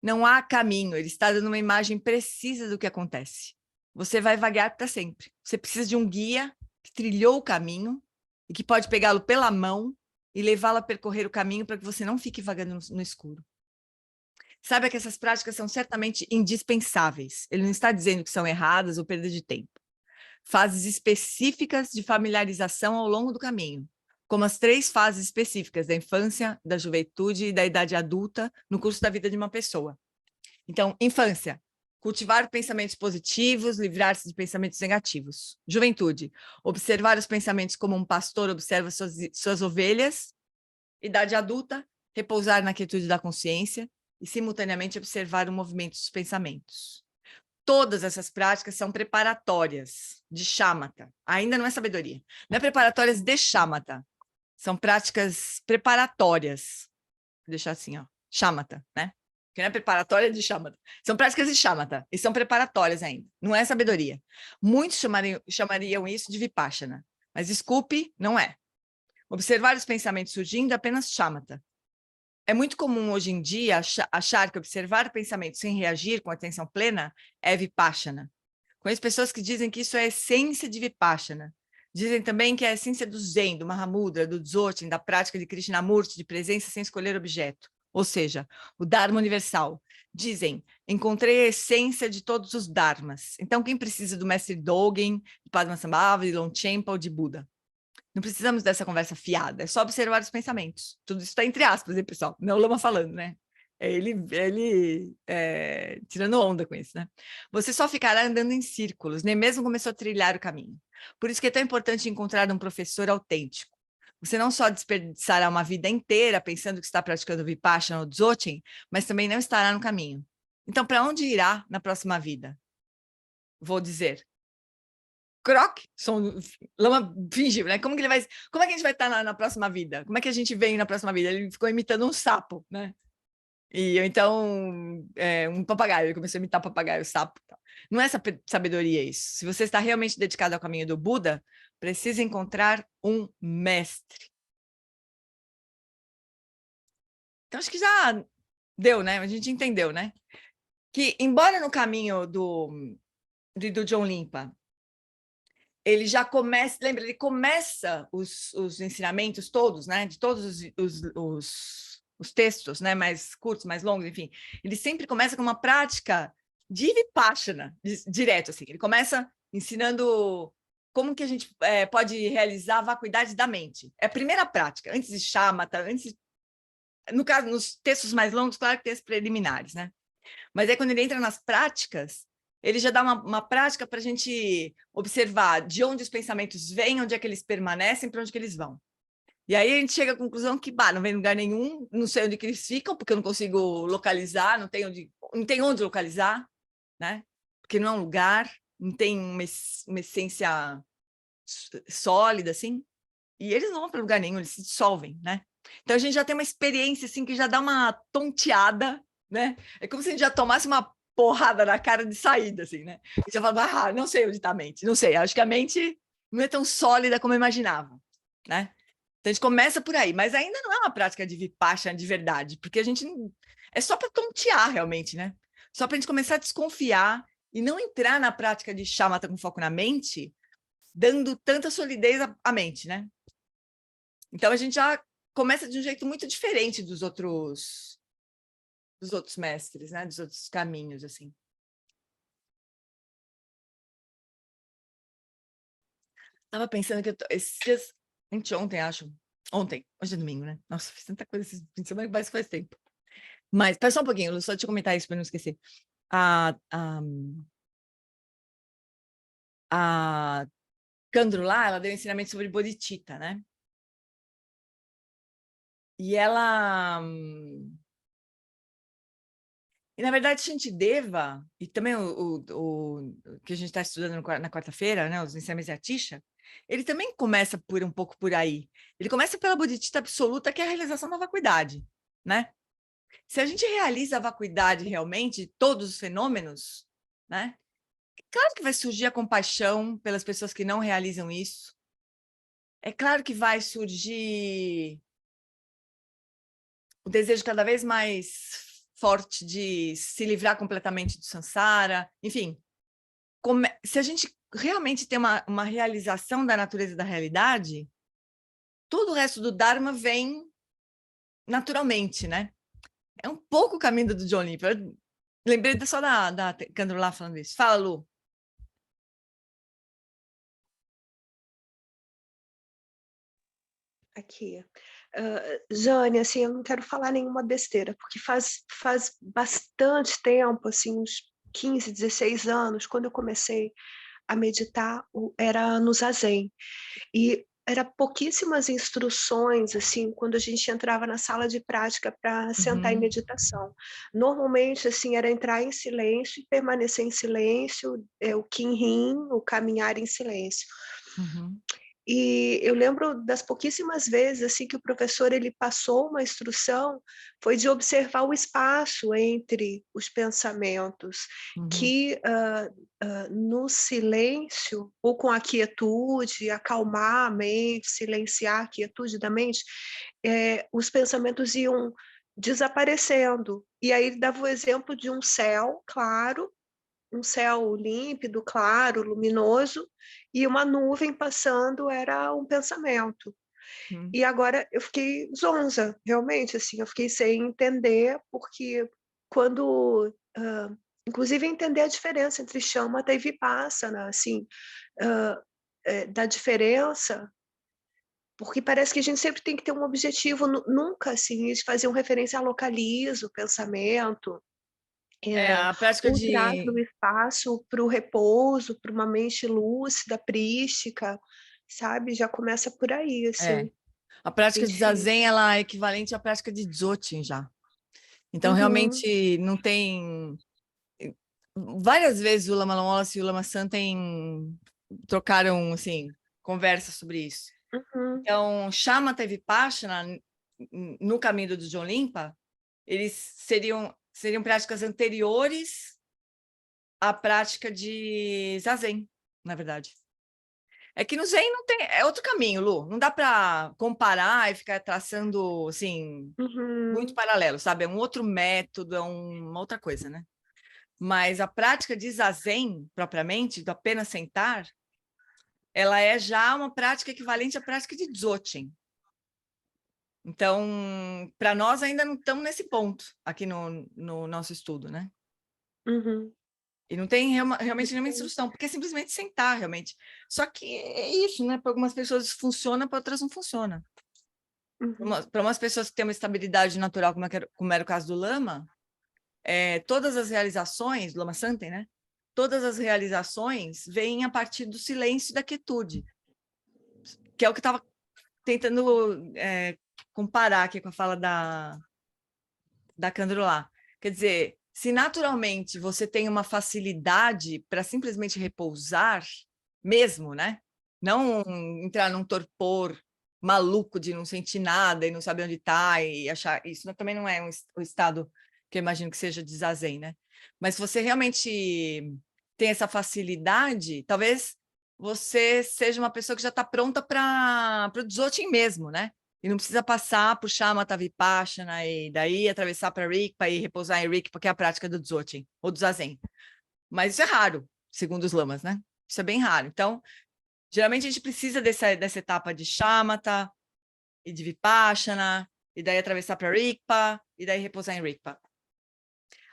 Não há caminho, ele está dando uma imagem precisa do que acontece. Você vai vagar para sempre. Você precisa de um guia que trilhou o caminho e que pode pegá-lo pela mão e levá-lo a percorrer o caminho para que você não fique vagando no escuro. Saiba que essas práticas são certamente indispensáveis. Ele não está dizendo que são erradas ou perda de tempo. Fases específicas de familiarização ao longo do caminho, como as 3 fases específicas da infância, da juventude e da idade adulta no curso da vida de uma pessoa. Então, infância, cultivar pensamentos positivos, livrar-se de pensamentos negativos. Juventude, observar os pensamentos como um pastor observa suas ovelhas. Idade adulta, repousar na quietude da consciência e, simultaneamente, observar o movimento dos pensamentos. Todas essas práticas são preparatórias de shamatha. Ainda não é sabedoria. Não é preparatórias de shamatha. São práticas preparatórias. Vou deixar assim, shamatha, né? Que não é preparatória de shamatha. São práticas de shamatha e são preparatórias ainda. Não é sabedoria. Muitos chamariam isso de vipassana. Mas desculpe, não é. Observar os pensamentos surgindo é apenas shamatha. É muito comum hoje em dia achar que observar pensamentos sem reagir com atenção plena é vipassana. Conheço pessoas que dizem que isso é a essência de vipassana. Dizem também que é a essência do Zen, do Mahamudra, do Dzogchen, da prática de Krishnamurti, de presença sem escolher objeto. Ou seja, o Dharma universal. Dizem, encontrei a essência de todos os Dharmas. Então, quem precisa do mestre Dogen, de Padmasambhava, de Longchenpa ou de Buda? Não precisamos dessa conversa fiada, é só observar os pensamentos. Tudo isso está entre aspas, hein, pessoal? Não é o Lama falando, né? É ele tirando onda com isso, né? Você só ficará andando em círculos, nem mesmo começou a trilhar o caminho. Por isso que é tão importante encontrar um professor autêntico. Você não só desperdiçará uma vida inteira pensando que está praticando Vipassana ou Dzogchen, mas também não estará no caminho. Então, para onde irá na próxima vida? Vou dizer. Croc, Lama fingiu, né? Como é que a gente vai estar na próxima vida? Como é que a gente vem na próxima vida? Ele ficou imitando um sapo, né? E então, um papagaio, ele começou a imitar papagaio, sapo. Não é sabedoria isso. Se você está realmente dedicado ao caminho do Buda, precisa encontrar um mestre. Então, acho que já deu, né? A gente entendeu, né? Que, embora no caminho do John Limpa, ele já começa, lembra, ele começa os ensinamentos todos, né? De todos os textos, né? Mais curtos, mais longos, enfim. Ele sempre começa com uma prática de Vipassana, direto, assim. Ele começa ensinando como que a gente pode realizar a vacuidade da mente. É a primeira prática, antes de shamatha, antes no caso, nos textos mais longos, claro que tem as preliminares, né? Mas aí quando ele entra nas práticas, ele já dá uma prática para a gente observar de onde os pensamentos vêm, onde é que eles permanecem, para onde que eles vão. E aí a gente chega à conclusão que, não vem em lugar nenhum, não sei onde que eles ficam, porque eu não consigo localizar, não tem onde localizar, né? Porque não é um lugar, não tem uma essência sólida, assim. E eles não vão para lugar nenhum, eles se dissolvem, né? Então a gente já tem uma experiência, assim, que já dá uma tonteada, né? É como se a gente já tomasse uma porrada na cara de saída, assim, né? E já fala, não sei onde está a mente, não sei, acho que a mente não é tão sólida como eu imaginava, né? Então a gente começa por aí, mas ainda não é uma prática de Vipassana de verdade, porque a gente é só para tontear realmente, né? Só para a gente começar a desconfiar e não entrar na prática de shamatha com foco na mente, dando tanta solidez à mente, né? Então a gente já começa de um jeito muito diferente dos outros mestres, né? Dos outros caminhos, assim. Tava pensando que esses dias, ontem, acho. Ontem, hoje é domingo, né? Nossa, fiz tanta coisa esse fim de semana que parece que faz tempo. Mas, espera só um pouquinho, Lu, só te comentar isso para não esquecer. A Kandro lá, ela deu um ensinamento sobre bodhicitta, né? E ela... E, na verdade, Shantideva, e também o que a gente está estudando na quarta-feira, né, os ensinamentos de Atisha, ele também começa um pouco por aí. Ele começa pela bodhicitta absoluta, que é a realização da vacuidade, né? Se a gente realiza a vacuidade realmente, todos os fenômenos, né? Claro que vai surgir a compaixão pelas pessoas que não realizam isso. É claro que vai surgir o desejo cada vez mais forte de se livrar completamente do samsara. Enfim, se a gente realmente tem uma realização da natureza da realidade, todo o resto do Dharma vem naturalmente, né? É um pouco o caminho do John Limpa. Eu lembrei só da Kandro lá falando isso. Fala, Lu. Aqui. Jane, assim, eu não quero falar nenhuma besteira, porque faz bastante tempo, assim, uns 15, 16 anos, quando eu comecei a meditar, era no Zazen. E era pouquíssimas instruções, assim, quando a gente entrava na sala de prática para sentar em meditação. Normalmente, assim, era entrar em silêncio e permanecer em silêncio, o Kinhin, o caminhar em silêncio. E eu lembro das pouquíssimas vezes assim que o professor ele passou uma instrução, foi de observar o espaço entre os pensamentos, que no silêncio, ou com a quietude, acalmar a mente, silenciar a quietude da mente, os pensamentos iam desaparecendo. E aí ele dava o exemplo de um céu claro, um céu límpido, claro, luminoso, e uma nuvem passando era um pensamento. E agora eu fiquei zonza, realmente, assim, eu fiquei sem entender, porque quando... inclusive entender a diferença entre shamatha e vipassana, assim, da diferença, porque parece que a gente sempre tem que ter um objetivo, nunca, assim, eles faziam referência a localizo, pensamento, a prática ou traz o espaço para o repouso, para uma mente lúcida, prística, sabe? Já começa por aí, assim. A prática de Zazen, ela é equivalente à prática de Dzogchen já. Então, realmente, não tem... Várias vezes o Lama Wallace e o Lama San trocaram, assim, conversas sobre isso. Então, Shamatha e Vipassana, no caminho do John Limpa, eles seriam práticas anteriores à prática de Zazen, na verdade. É que no Zen não tem... É outro caminho, Lu. Não dá para comparar e ficar traçando, assim, muito paralelo, sabe? É um outro método, é uma outra coisa, né? Mas a prática de Zazen, propriamente, do apenas sentar, ela é já uma prática equivalente à prática de Dzogchen. Então, para nós ainda não estamos nesse ponto aqui no nosso estudo, né? E não tem realmente nenhuma instrução, porque é simplesmente sentar, realmente. Só que é isso, né? Para algumas pessoas funciona, para outras não funciona. Para umas pessoas que têm uma estabilidade natural, como era o caso do Lama, todas as realizações, Lama Santen, né? Todas as realizações vêm a partir do silêncio e da quietude, que é o que eu estava tentando comparar aqui com a fala da Candralá. Quer dizer, se naturalmente você tem uma facilidade para simplesmente repousar, mesmo, né? Não entrar num torpor maluco de não sentir nada e não saber onde está e achar... Isso também não é o estado que eu imagino que seja de zazen, né? Mas se você realmente tem essa facilidade, talvez você seja uma pessoa que já está pronta para o Dzogchen mesmo, né? E não precisa passar por Shamatha Vipassana e daí atravessar para Rigpa e repousar em Rigpa, que é a prática do Dzogchen ou do Zazen. Mas isso é raro, segundo os lamas, né? Isso é bem raro. Então, geralmente a gente precisa dessa etapa de Shamatha e de Vipassana, e daí atravessar para Rigpa, e daí repousar em Rigpa.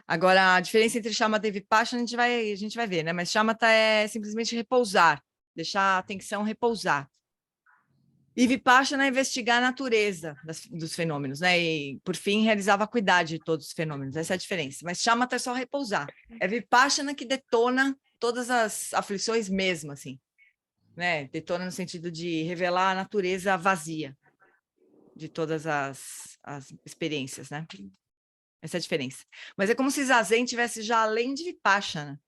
Agora, a diferença entre Shamatha e Vipassana a gente vai ver, né? Mas Shamatha é simplesmente repousar, deixar a atenção repousar. E Vipassana é investigar a natureza dos fenômenos, né? E, por fim, realizar a vacuidade de todos os fenômenos. Essa é a diferença. Mas Shamatha é só repousar. É Vipassana que detona todas as aflições mesmo, assim. Né? Detona no sentido de revelar a natureza vazia de todas as experiências, né? Essa é a diferença. Mas é como se Zazen tivesse já além de Vipassana.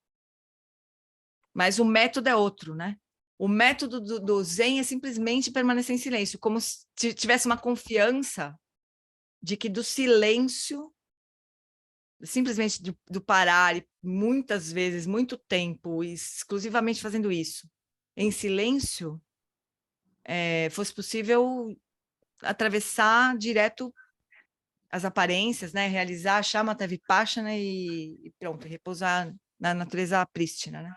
Mas o método é outro, né? O método do Zen é simplesmente permanecer em silêncio, como se tivesse uma confiança de que do silêncio, simplesmente do parar, e muitas vezes, muito tempo, exclusivamente fazendo isso, em silêncio, fosse possível atravessar direto as aparências, né? Realizar Shamatha Vipassana e pronto, repousar na natureza prístina, né?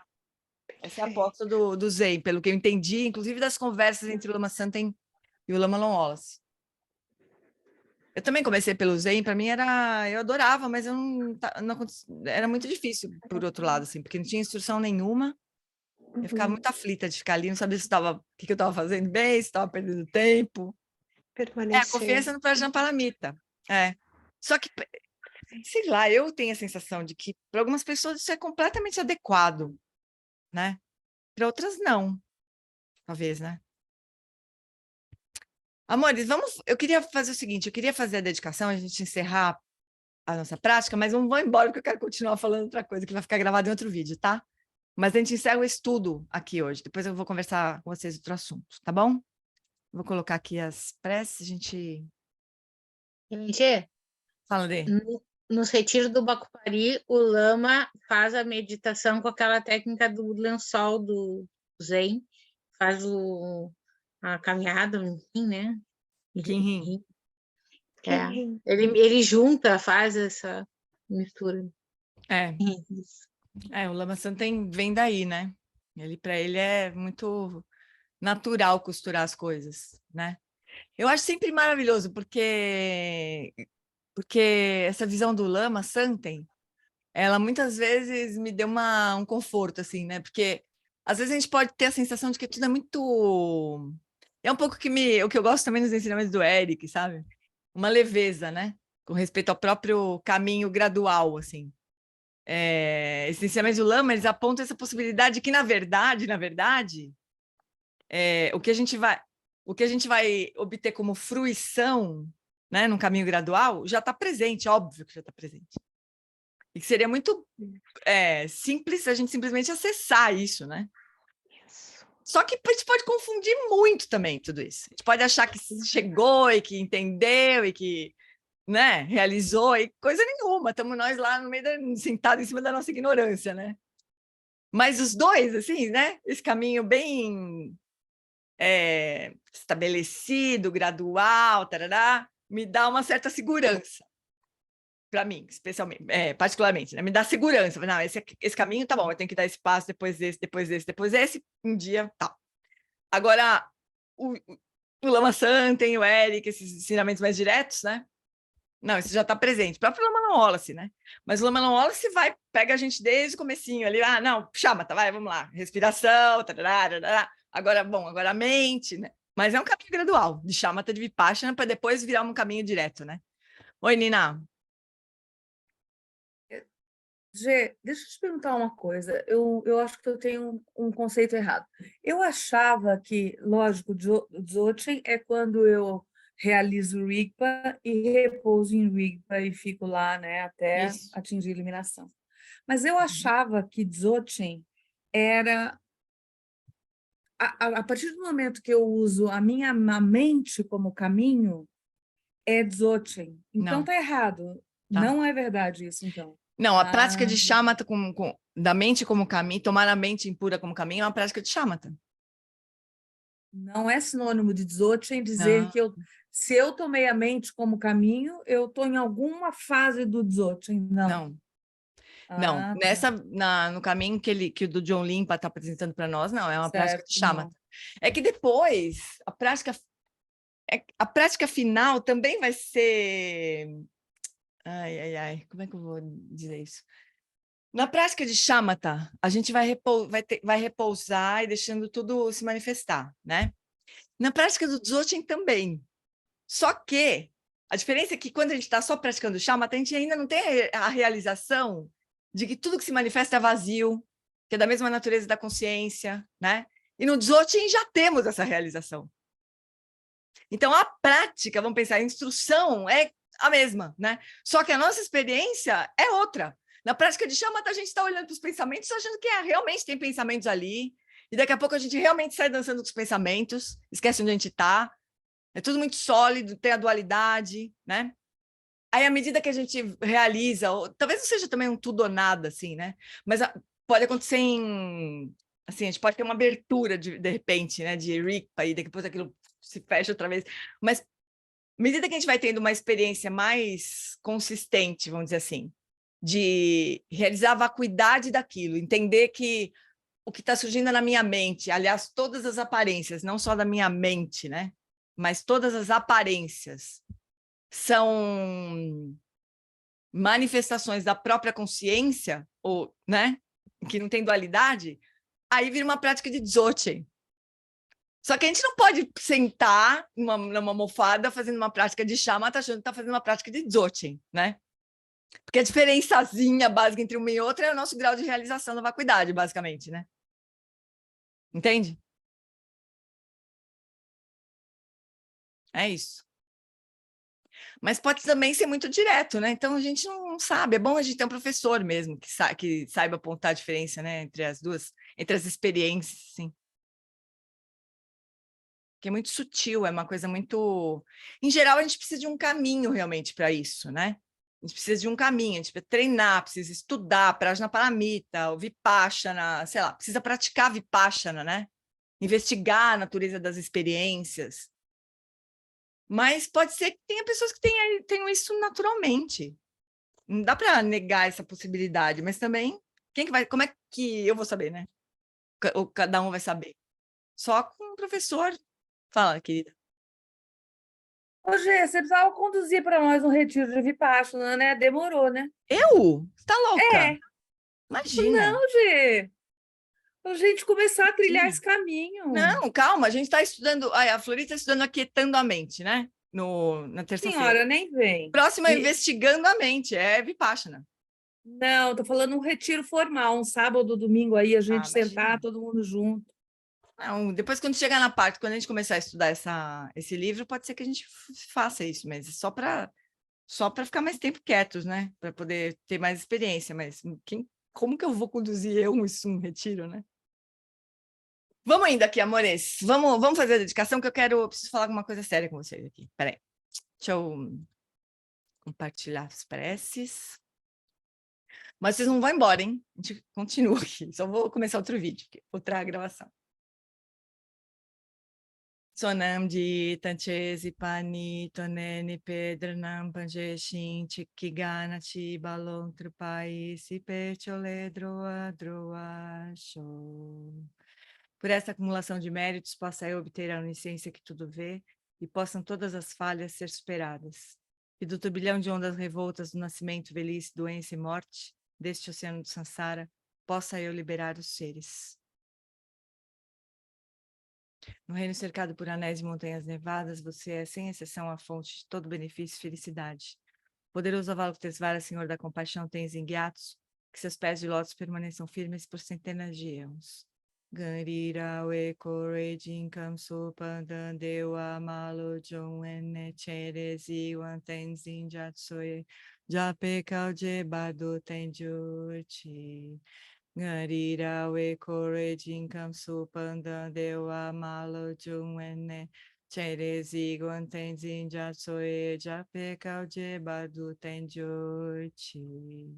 Essa é a aposta do Zen, pelo que eu entendi, inclusive das conversas entre o Lama Santen e o Lama Long Wallace. Eu também comecei pelo Zen, para mim eu adorava, mas eu era muito difícil, por outro lado, assim, porque não tinha instrução nenhuma, eu ficava muito aflita de ficar ali, não sabia o que eu estava fazendo bem, se estava perdendo tempo. A confiança no Prajnaparamita. Só que, sei lá, eu tenho a sensação de que para algumas pessoas isso é completamente adequado, né? Para outras não, talvez, né? Amores, eu queria fazer o seguinte, eu queria fazer a dedicação, a gente encerrar a nossa prática, mas não vou embora porque eu quero continuar falando outra coisa que vai ficar gravada em outro vídeo, tá? Mas a gente encerra o estudo aqui hoje, depois eu vou conversar com vocês outro assunto, tá bom? Vou colocar aqui as preces, a gente... Gente, Fala, Dê. nos retiros do Bacupari, o Lama faz a meditação com aquela técnica do lençol do Zen, faz a caminhada, enfim, né? Kinhin. Ele junta, faz essa mistura. O Lama Santen vem daí, né? Para ele é muito natural costurar as coisas, né? Eu acho sempre maravilhoso, porque essa visão do Lama Santen, ela muitas vezes me deu um conforto, assim, né? Porque às vezes a gente pode ter a sensação de que tudo é muito... É um pouco o que eu gosto também nos ensinamentos do Eric, sabe? Uma leveza, né? Com respeito ao próprio caminho gradual, assim. Esses ensinamentos do Lama, eles apontam essa possibilidade de que, na verdade, o que a gente vai obter como fruição, né, num caminho gradual, já está presente, óbvio que já está presente. E que seria muito simples a gente simplesmente acessar isso, né? Só que a gente pode confundir muito também tudo isso. A gente pode achar que chegou e que entendeu e que, né, realizou e coisa nenhuma. Estamos nós lá no meio sentados em cima da nossa ignorância, né? Mas os dois, assim, né? Esse caminho bem estabelecido, gradual, tarará, me dá uma certa segurança. Para mim, especialmente, particularmente, né? Me dá segurança. Não, esse caminho tá bom, eu tenho que dar esse passo, depois esse, um dia tal. Agora, o Lama Santen, o Eric, esses ensinamentos mais diretos, né? Não, isso já está presente. O próprio Lama Long Wallace, né? Mas o Lama Long Wallace pega a gente desde o comecinho ali, não, Shamatha, vai, vamos lá, respiração, tarará, tarará. Agora a mente, né? Mas é um caminho gradual, de Shamatha, de Vipassana, para depois virar um caminho direto, né? Oi, Nina. Gê, deixa eu te perguntar uma coisa. Eu acho que eu tenho um conceito errado. Eu achava que, lógico, Dzogchen é quando eu realizo Rigpa e repouso em Rigpa e fico lá, né, até Isso. atingir a iluminação. Mas eu achava que Dzogchen era a partir do momento que eu uso a minha mente como caminho, é Dzogchen. Então Não. tá errado. Tá. Não é verdade isso, então. Não, a prática de Ah. Shamatha da mente como caminho, tomar a mente impura como caminho, é uma prática de Shamatha. Não é sinônimo de Dzogchen dizer Não. que se eu tomei a mente como caminho, eu estou em alguma fase do Dzogchen. Não. Não. Ah, No caminho que o do John Limpa está apresentando para nós, não, é uma prática de certo, Shamatha. não. É que depois, a prática final também vai ser... Ai, como é que eu vou dizer isso? Na prática de Shamatha, a gente vai repousar e deixando tudo se manifestar, né? Na prática do Dzogchen também. Só que a diferença é que quando a gente está só praticando Shamatha, a gente ainda não tem a realização de que tudo que se manifesta é vazio, que é da mesma natureza da consciência, né? E no Dzogchen já temos essa realização. Então, a prática, vamos pensar, a instrução é a mesma, né? Só que a nossa experiência é outra. Na prática de Shamatha, a gente está olhando para os pensamentos, achando que realmente tem pensamentos ali, e daqui a pouco a gente realmente sai dançando com os pensamentos, esquece onde a gente está, é tudo muito sólido, tem a dualidade, né? Aí, à medida que a gente realiza, talvez não seja também um tudo ou nada, assim, né? Mas pode acontecer assim, a gente pode ter uma abertura, de repente, né? De Rigpa, e depois aquilo se fecha outra vez. Mas, à medida que a gente vai tendo uma experiência mais consistente, vamos dizer assim, de realizar a vacuidade daquilo, entender que o que está surgindo é na minha mente, aliás, todas as aparências, não só da minha mente, né? Mas todas as aparências são manifestações da própria consciência, ou, né? Que não tem dualidade, aí vira uma prática de Dzogchen. Só que a gente não pode sentar numa almofada fazendo uma prática de Shamatha achando que está fazendo uma prática de Dzogchen, né? Porque a diferençazinha básica entre uma e outra é o nosso grau de realização da vacuidade, basicamente, né? Entende? É isso. Mas pode também ser muito direto, né? Então a gente não sabe. É bom a gente ter um professor mesmo que saiba apontar a diferença, né? Entre as duas, entre as experiências, sim. Que é muito sutil, é uma coisa muito... Em geral, a gente precisa de um caminho realmente para isso, né? A gente precisa de um caminho, a gente precisa treinar, precisa estudar, Prajnaparamita, o Vipassana, sei lá, precisa praticar Vipassana, né? Investigar a natureza das experiências. Mas pode ser que tenha pessoas que tenham isso naturalmente. Não dá para negar essa possibilidade, mas também, como é que eu vou saber, né? Ou cada um vai saber? Só com o professor. Fala, querida. Ô, Gê, você precisava conduzir para nós um retiro de Vipassana, né? Demorou, né? Eu? Você tá louca? É. Imagina. Não, Gê. A gente começar a trilhar Imagina. esse caminho. Não, calma, a gente está estudando. A Florita está estudando Aquietando a Mente, né? Na terça-feira. Senhora, nem vem. Próxima é Investigando a Mente, é Vipassana. Não, tô falando um retiro formal, um sábado, domingo aí, a gente sentar, imagina. todo mundo junto. Não, depois, quando chegar na parte, quando a gente começar a estudar esse livro, pode ser que a gente faça isso, mas só para ficar mais tempo quietos, né? Para poder ter mais experiência. Mas como que eu vou conduzir um retiro, né? Vamos ainda aqui, amores. Vamos fazer a dedicação, que eu preciso falar alguma coisa séria com vocês aqui. Peraí. Deixa eu compartilhar as preces. Mas vocês não vão embora, hein? A gente continua aqui. Só vou começar outro vídeo, outra gravação. Sonam de Tanchesi Pani Toneni Pedranam Panjeshin Chikigana Chibalon Trupai Sipe Chole Droa Droa Show. Por essa acumulação de méritos, possa eu obter a onisciência que tudo vê e possam todas as falhas ser superadas. E do turbilhão de ondas revoltas do nascimento, velhice, doença e morte, deste oceano do Sansara, possa eu liberar os seres. No reino cercado por anéis e montanhas nevadas, você é, sem exceção, a fonte de todo benefício e felicidade. Poderoso Avalokitesvara, Senhor da Compaixão, tens guiados, que seus pés de lótus permaneçam firmes por centenas de anos. Ganrira we kore jinkam supandan dewa malo jon ene cherezi wan tenzin jatsoe jape kauje bardo tenjurchi. Ganrira we kore jinkam supandan dewa malo jon ene cherezi wan tenzin jatsoe jape kauje bardo tenjurchi.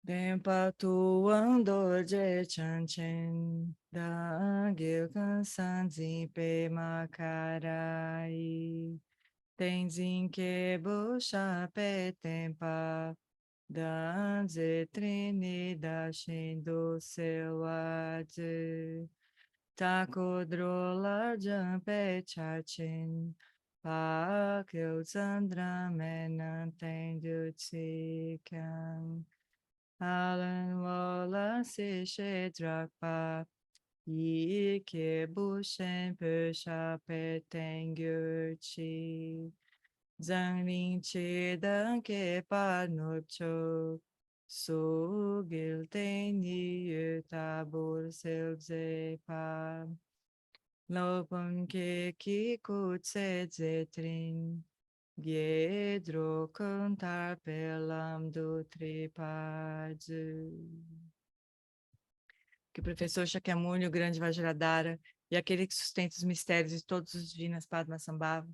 Dempa tu andor je chanchen da gil kansan pe makarai tenzin ke busha pe tempa da ze trini da shindo selwaje takodrola jampe chachin pa kil sandra menan tendu tsikan Alan wala se she drakpa yi ke bushen pe shape tengyurchi zhang ling che dan ke pa nopcho so gil ten yi tabur sel ze pa lopon ke ki kutse zetrin Diedro cantar pelam do tripade. Que o professor Shakyamuni, o grande Vajradhara, e aquele que sustenta os mistérios de todos os divinas Padmasambhava,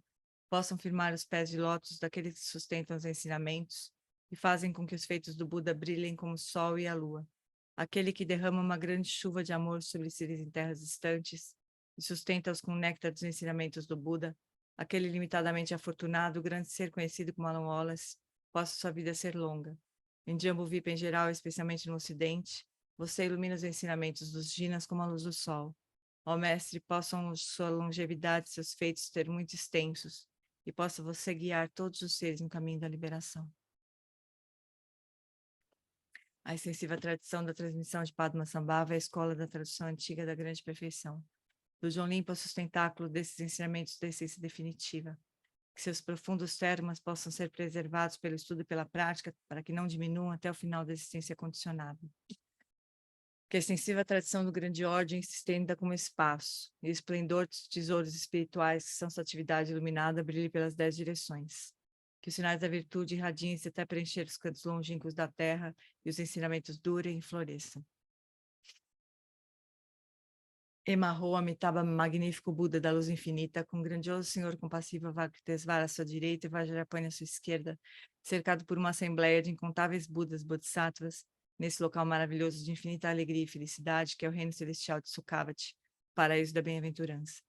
possam firmar os pés de lótus daqueles que sustentam os ensinamentos e fazem com que os feitos do Buda brilhem como o sol e a lua. Aquele que derrama uma grande chuva de amor sobre seres em terras distantes e sustenta-os com o néctar dos ensinamentos do Buda, aquele limitadamente afortunado, o grande ser conhecido como Alan Wallace, possa sua vida ser longa. Em Jambudvipa em geral, especialmente no Ocidente, você ilumina os ensinamentos dos Jinas como a luz do sol. Ó Mestre, possam sua longevidade e seus feitos ser muito extensos, e possa você guiar todos os seres no caminho da liberação. A extensiva tradição da transmissão de Padmasambhava é a escola da tradução antiga da grande perfeição. Do John limpa o sustentáculo desses ensinamentos da essência definitiva. Que seus profundos termas possam ser preservados pelo estudo e pela prática, para que não diminuam até o final da existência condicionada. Que a extensiva tradição do grande ordem se estenda como espaço, e o esplendor dos tesouros espirituais que são sua atividade iluminada brilhe pelas 10 direções. Que os sinais da virtude irradiem-se até preencher os cantos longínquos da terra e os ensinamentos durem e floresçam. Emarrou Amitabha, magnífico Buda da luz infinita, com grandioso Senhor compassivo Avalokitesvara à sua direita e Vajrapani à sua esquerda, cercado por uma assembleia de incontáveis Budas Bodhisattvas, nesse local maravilhoso de infinita alegria e felicidade, que é o reino celestial de Sukhavati, paraíso da bem-aventurança.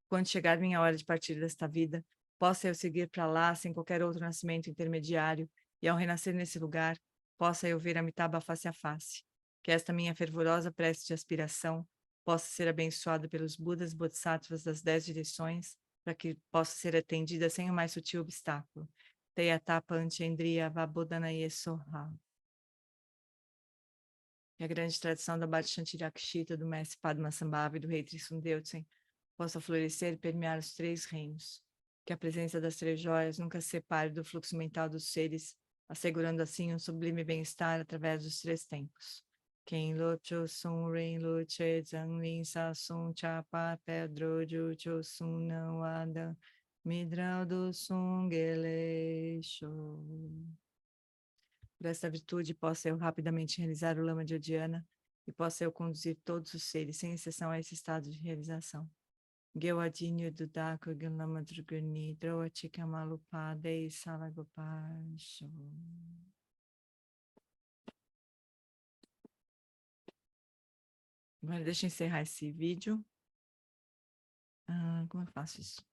Quando chegar minha hora de partir desta vida, possa eu seguir para lá sem qualquer outro nascimento intermediário, e ao renascer nesse lugar, possa eu ver Amitabha face a face. Que esta minha fervorosa prece de aspiração possa ser abençoada pelos Budas Bodhisattvas das 10 direções, para que possa ser atendida sem o mais sutil obstáculo. Teyatapa Anchendriya Vabodhanaye Soha. Que a grande tradição da Bhattacharya do mestre Padmasambhava e do rei Trisundeusen possa florescer e permear os 3 reinos. Que a presença das 3 joias nunca se separe do fluxo mental dos seres, assegurando assim um sublime bem-estar através dos 3 tempos. Quem locho sun ren loche zang lin sa sun chapa pedro ju cho sun não ada midral do sun geleixo. Por esta virtude possa eu rapidamente realizar o lama de Odiana e possa eu conduzir todos os seres, sem exceção a esse estado de realização. Gewadinho do Dako Gilama Druguni Droatika Malupade Salagopasho. Agora deixa eu encerrar esse vídeo. Como eu faço isso?